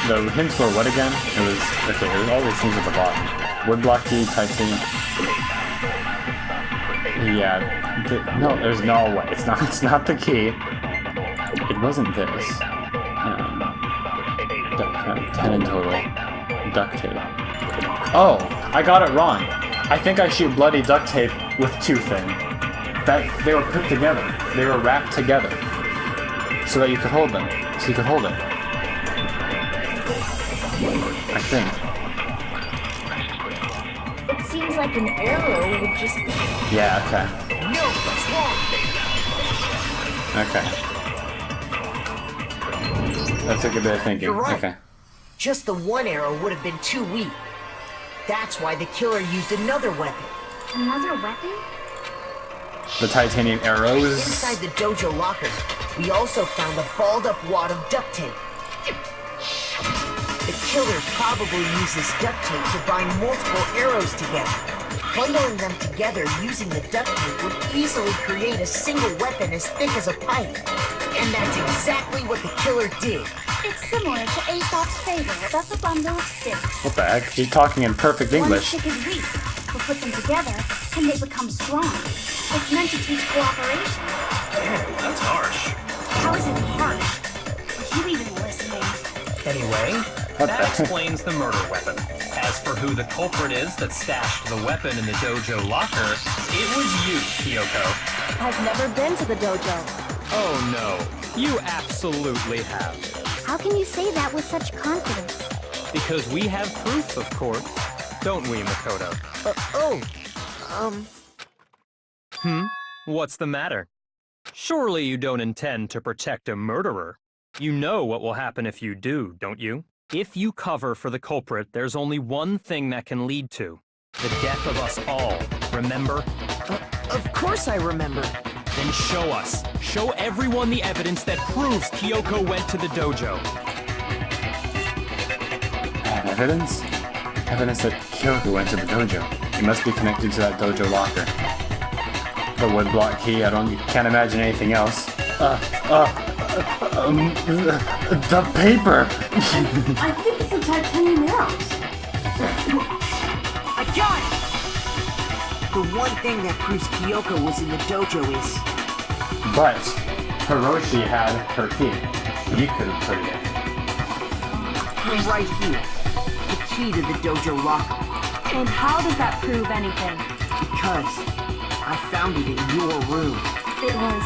The hints were what again? It was okay. It was all these things at the bottom. Wood block key, titanium. Yeah. No, there's no way. It's not. It's not the key. It wasn't this. 10 in total. Duct tape. Oh, I got it wrong. I think I shoot bloody duct tape with too thin. That they were put together. They were wrapped together, so that you could hold them. So you could hold it. I think. It seems like an arrow would just be... Yeah. Okay. No, that's wrong. Okay. That took a bit of thinking. You're right. Okay. Just the one arrow would have been too weak. That's why the killer used another weapon. Another weapon? The titanium arrows. Inside the dojo locker, we also found a balled up wad of duct tape. The killer probably uses duct tape to bind multiple arrows together. Bundling them together using the duct tape would easily create a single weapon as thick as a pipe. And that's exactly what the killer did. It's similar to Aesop's fable about the bundle of sticks. What the heck? He's talking in perfect One English. stick is weak, but put them together and they become strong. It's meant to teach cooperation. That's harsh. How is it harsh? Are you even listening? Anyway, that explains the murder weapon. As for who the culprit is that stashed the weapon in the dojo locker, it was you, Kyoko. I've never been to the dojo. Oh no, you absolutely have. How can you say that with such confidence? Because we have proof, of course. Don't we, Makoto? What's the matter? Surely you don't intend to protect a murderer. You know what will happen if you do, don't you? If you cover for the culprit, there's only one thing that can lead to. The death of us all, remember? Of course I remember. Then show us. Show everyone the evidence that proves Kyoko went to the dojo. Evidence? Evidence that Kyoko went to the dojo. It must be connected to that dojo locker. The woodblock key, can't imagine anything else. The paper! I think it's the titanium arrows. I got it! The one thing that proves Kyoko was in the dojo is... But Hiroshi had her key. You could have put it in. Right here. The key to the dojo locker. And how does that prove anything? Because I found it in your room. It was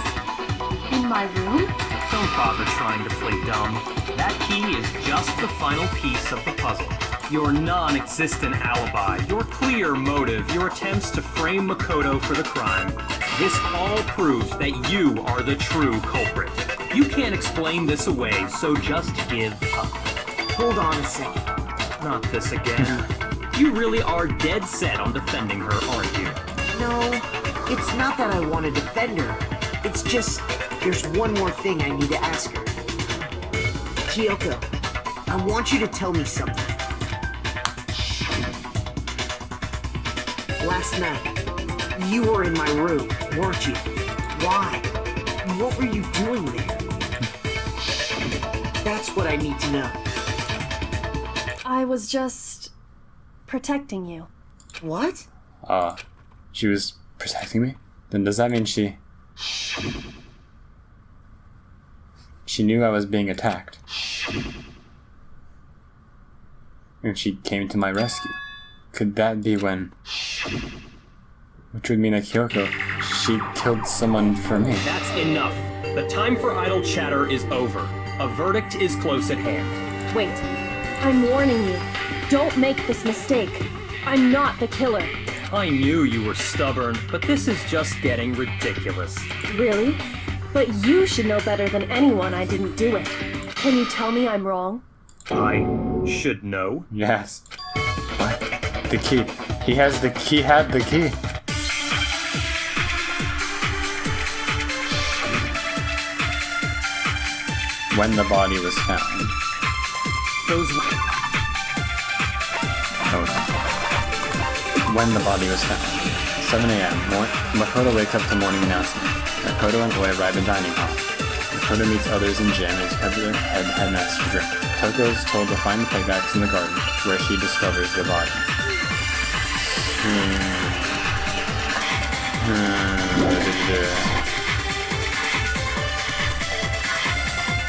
in my room? Don't bother trying to play dumb. That key is just the final piece of the puzzle. Your non-existent alibi, your clear motive, your attempts to frame Makoto for the crime. This all proves that you are the true culprit. You can't explain this away, so just give up. Hold on a second. Not this again. You really are dead set on defending her, aren't you? No, it's not that I want to defend her. It's just, there's one more thing I need to ask her. Kyoko, I want you to tell me something. Last night, you were in my room, weren't you? Why? What were you doing there? That's what I need to know. I was just protecting you. What? She was protecting me? Then does that mean she knew I was being attacked? And she came to my rescue? Could that be when... Which would mean that Kyoko, she killed someone for me. That's enough. The time for idle chatter is over. A verdict is close at hand. Wait. I'm warning you. Don't make this mistake. I'm not the killer. I knew you were stubborn, but this is just getting ridiculous. Really? But you should know better than anyone I didn't do it. Can you tell me I'm wrong? I should know? Yes. What? The key. He had the key. When the body was found. When the body was found. 7 a.m. Makoto wakes up to morning announcement. Makoto and Boy arrive in dining hall. Makoto meets others in gym and is covered in headmaster's drink. Toko is told to find the pigbacks in the garden, where she discovers the body.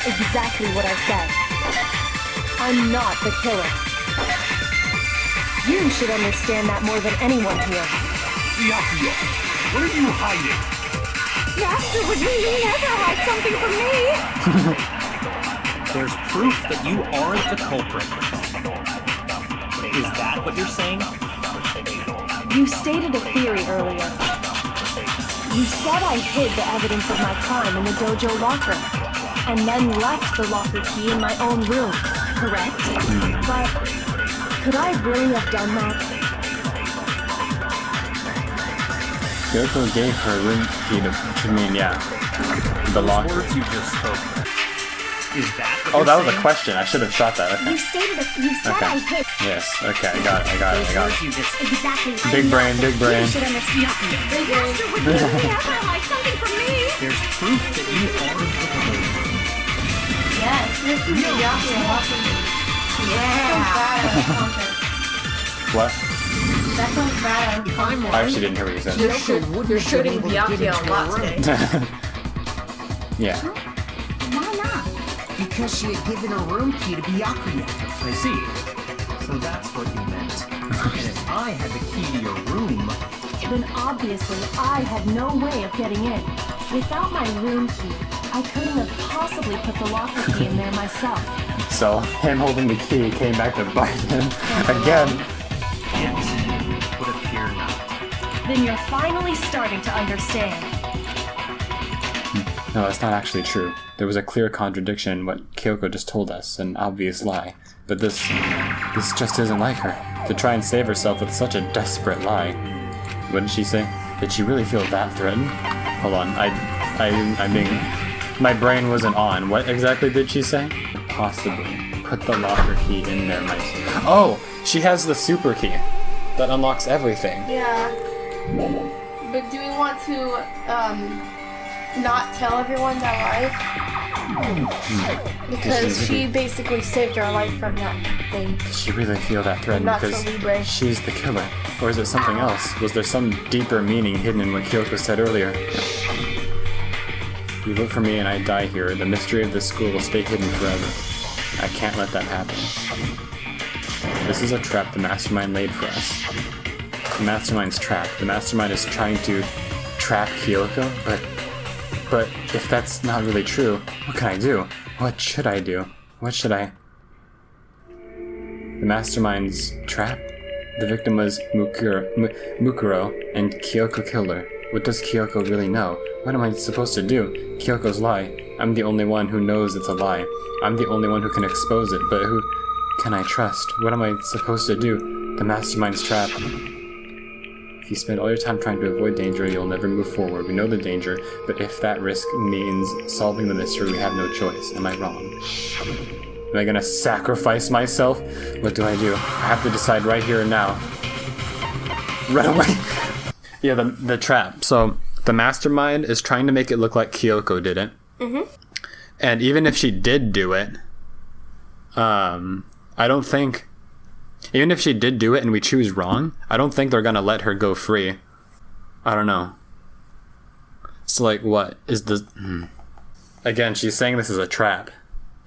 Exactly what I said. I'm not the killer. You should understand that more than anyone here. Byakuya, what are you hiding? Master, would you never hide something from me? There's proof that you aren't the culprit. Is that what you're saying? You stated a theory earlier. You said I hid the evidence of my crime in the dojo locker, and then left the locker key in my own room, correct? But could I really have done that? Kyoko gave her room key to me, yeah. The locker. Words you just spoke. Is that what Oh, you're that was a saying? question. I should have shot that. Okay. You stated you said Okay. I hit. Yes. Okay. I got it. Those words you just... Exactly. Big brain. Big brain. You should understand. The master would never hide something from me. There's proof that you are the killer. Yes, this is What? That sounds bad. If I'm I actually didn't hear what you said. You're shooting Byakuya a lot today. Yeah. Why not? Because she had given her room key to Byakuya. I see. So that's what you meant. And if I had the key to your room... Then obviously I had no way of getting in. Without my room key, I couldn't have possibly put the locker key in there myself. So him holding the key came back to bite him again. Yes, would appear not. Then you're finally starting to understand. No, that's not actually true. There was a clear contradiction in what Kyoko just told us, an obvious lie. But this just isn't like her. To try and save herself with such a desperate lie. What did she say? Did she really feel that threatened? Hold on, I mean, my brain wasn't on. What exactly did she say? Possibly put the locker key in there myself. Oh, she has the super key that unlocks everything. Yeah. But do we want to not tell everyone that life? Because she basically saved our life from that thing. Does she really feel that threatened Not because so Libre. she's the killer? Or is it something else? Was there some deeper meaning hidden in what Kyoko said earlier? You vote for me and I die here, the mystery of this school will stay hidden forever. I can't let that happen. This is a trap the Mastermind laid for us. The Mastermind's trap. The Mastermind is trying to trap Kyoko, but if that's not really true, what can I do? What should I do? What should I... The Mastermind's trap? The victim was Mukuro, and Kyoko killed her. What does Kyoko really know? What am I supposed to do? Kyoko's lie. I'm the only one who knows it's a lie. I'm the only one who can expose it, but who can I trust? What am I supposed to do? The Mastermind's trap. If you spend all your time trying to avoid danger, you'll never move forward. We know the danger, but if that risk means solving the mystery, we have no choice. Am I wrong? Am I gonna sacrifice myself? What do? I have to decide right here and now. Run away! Yeah, the trap. So, the Mastermind is trying to make it look like Kyoko did it. Mm-hmm. And even if she did do it, I don't think... Even if she did do it and we choose wrong, I don't think they're gonna let her go free. I don't know. So, like, what is the... Again, she's saying this is a trap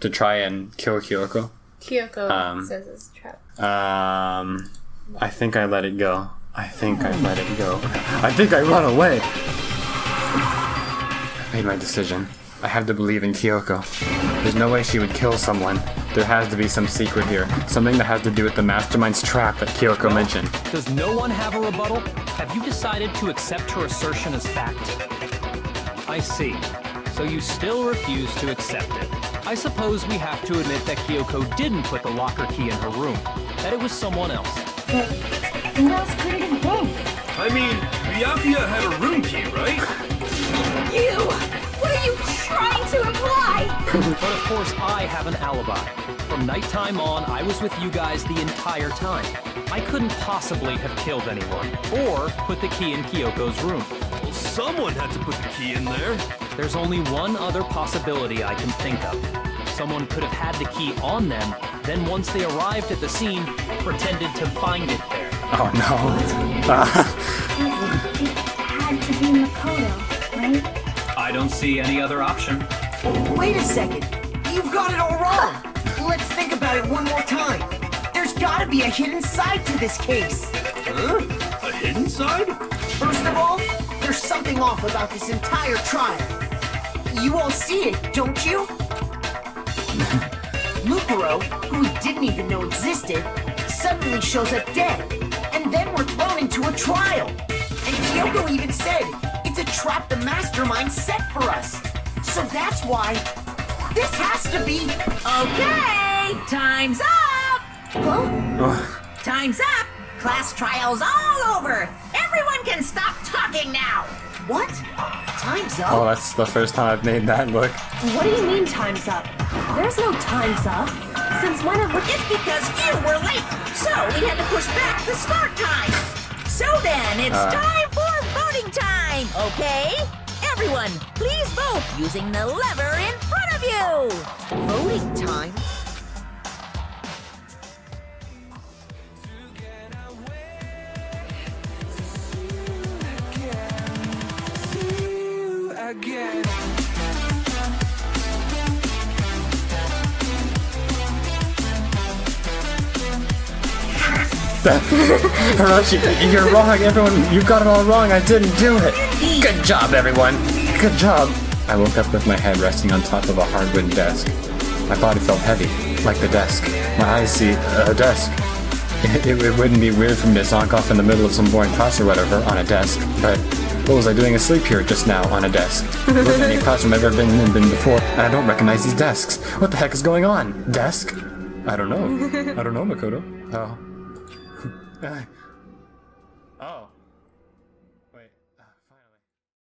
to try and kill Kyoko. Kyoko says it's a trap. I think I let it go. I think I let it go. I think I run away. I've made my decision. I have to believe in Kyoko. There's no way she would kill someone. There has to be some secret here. Something that has to do with the Mastermind's trap that Kyoko mentioned. Does no one have a rebuttal? Have you decided to accept her assertion as fact? I see. So you still refuse to accept it. I suppose we have to admit that Kyoko didn't put the locker key in her room. That it was someone else. But who else could it have been? I mean, Byakuya had a room key, right? You! What are you trying to imply? But of course, I have an alibi. From nighttime on, I was with you guys the entire time. I couldn't possibly have killed anyone, or put the key in Kyoko's room. Well, someone had to put the key in there. There's only one other possibility I can think of. Someone could have had the key on them, then once they arrived at the scene, pretended to find it there. Oh no. It had to be Makoto, right? I don't see any other option. Wait a second. You've got it all wrong. Let's think about it one more time. There's gotta be a hidden side to this case. Huh? A hidden side? First of all, there's something off about this entire trial. You all see it, don't you? Mukuro, who we didn't even know existed, suddenly shows up dead. And then we're thrown into a trial. And Kyoko even said, it's a trap the Mastermind set for us. So that's why this has to be... Okay, time's up! Huh? Time's up! Class trial's all over! Everyone can stop talking now! What? Time's up. Oh, that's the first time I've made that look. What do you mean time's up? There's no time's up. Since when have we... It's because you were late, so we had to push back the start time. So then, it's time for voting time, okay? Everyone, please vote using the lever in front of you. Voting time? Hiroshi, you're wrong, everyone. You got it all wrong. I didn't do it. Good job, everyone. Good job. I woke up with my head resting on top of a hardwood desk. My body felt heavy, like the desk. My eyes see a desk. It wouldn't be weird for me to zonk off in the middle of some boring class or whatever on a desk, but what was I doing asleep here just now on a desk? It wasn't any classroom I've ever been in before, and I don't recognize these desks. What the heck is going on? Desk? I don't know. I don't know, Makoto. Oh.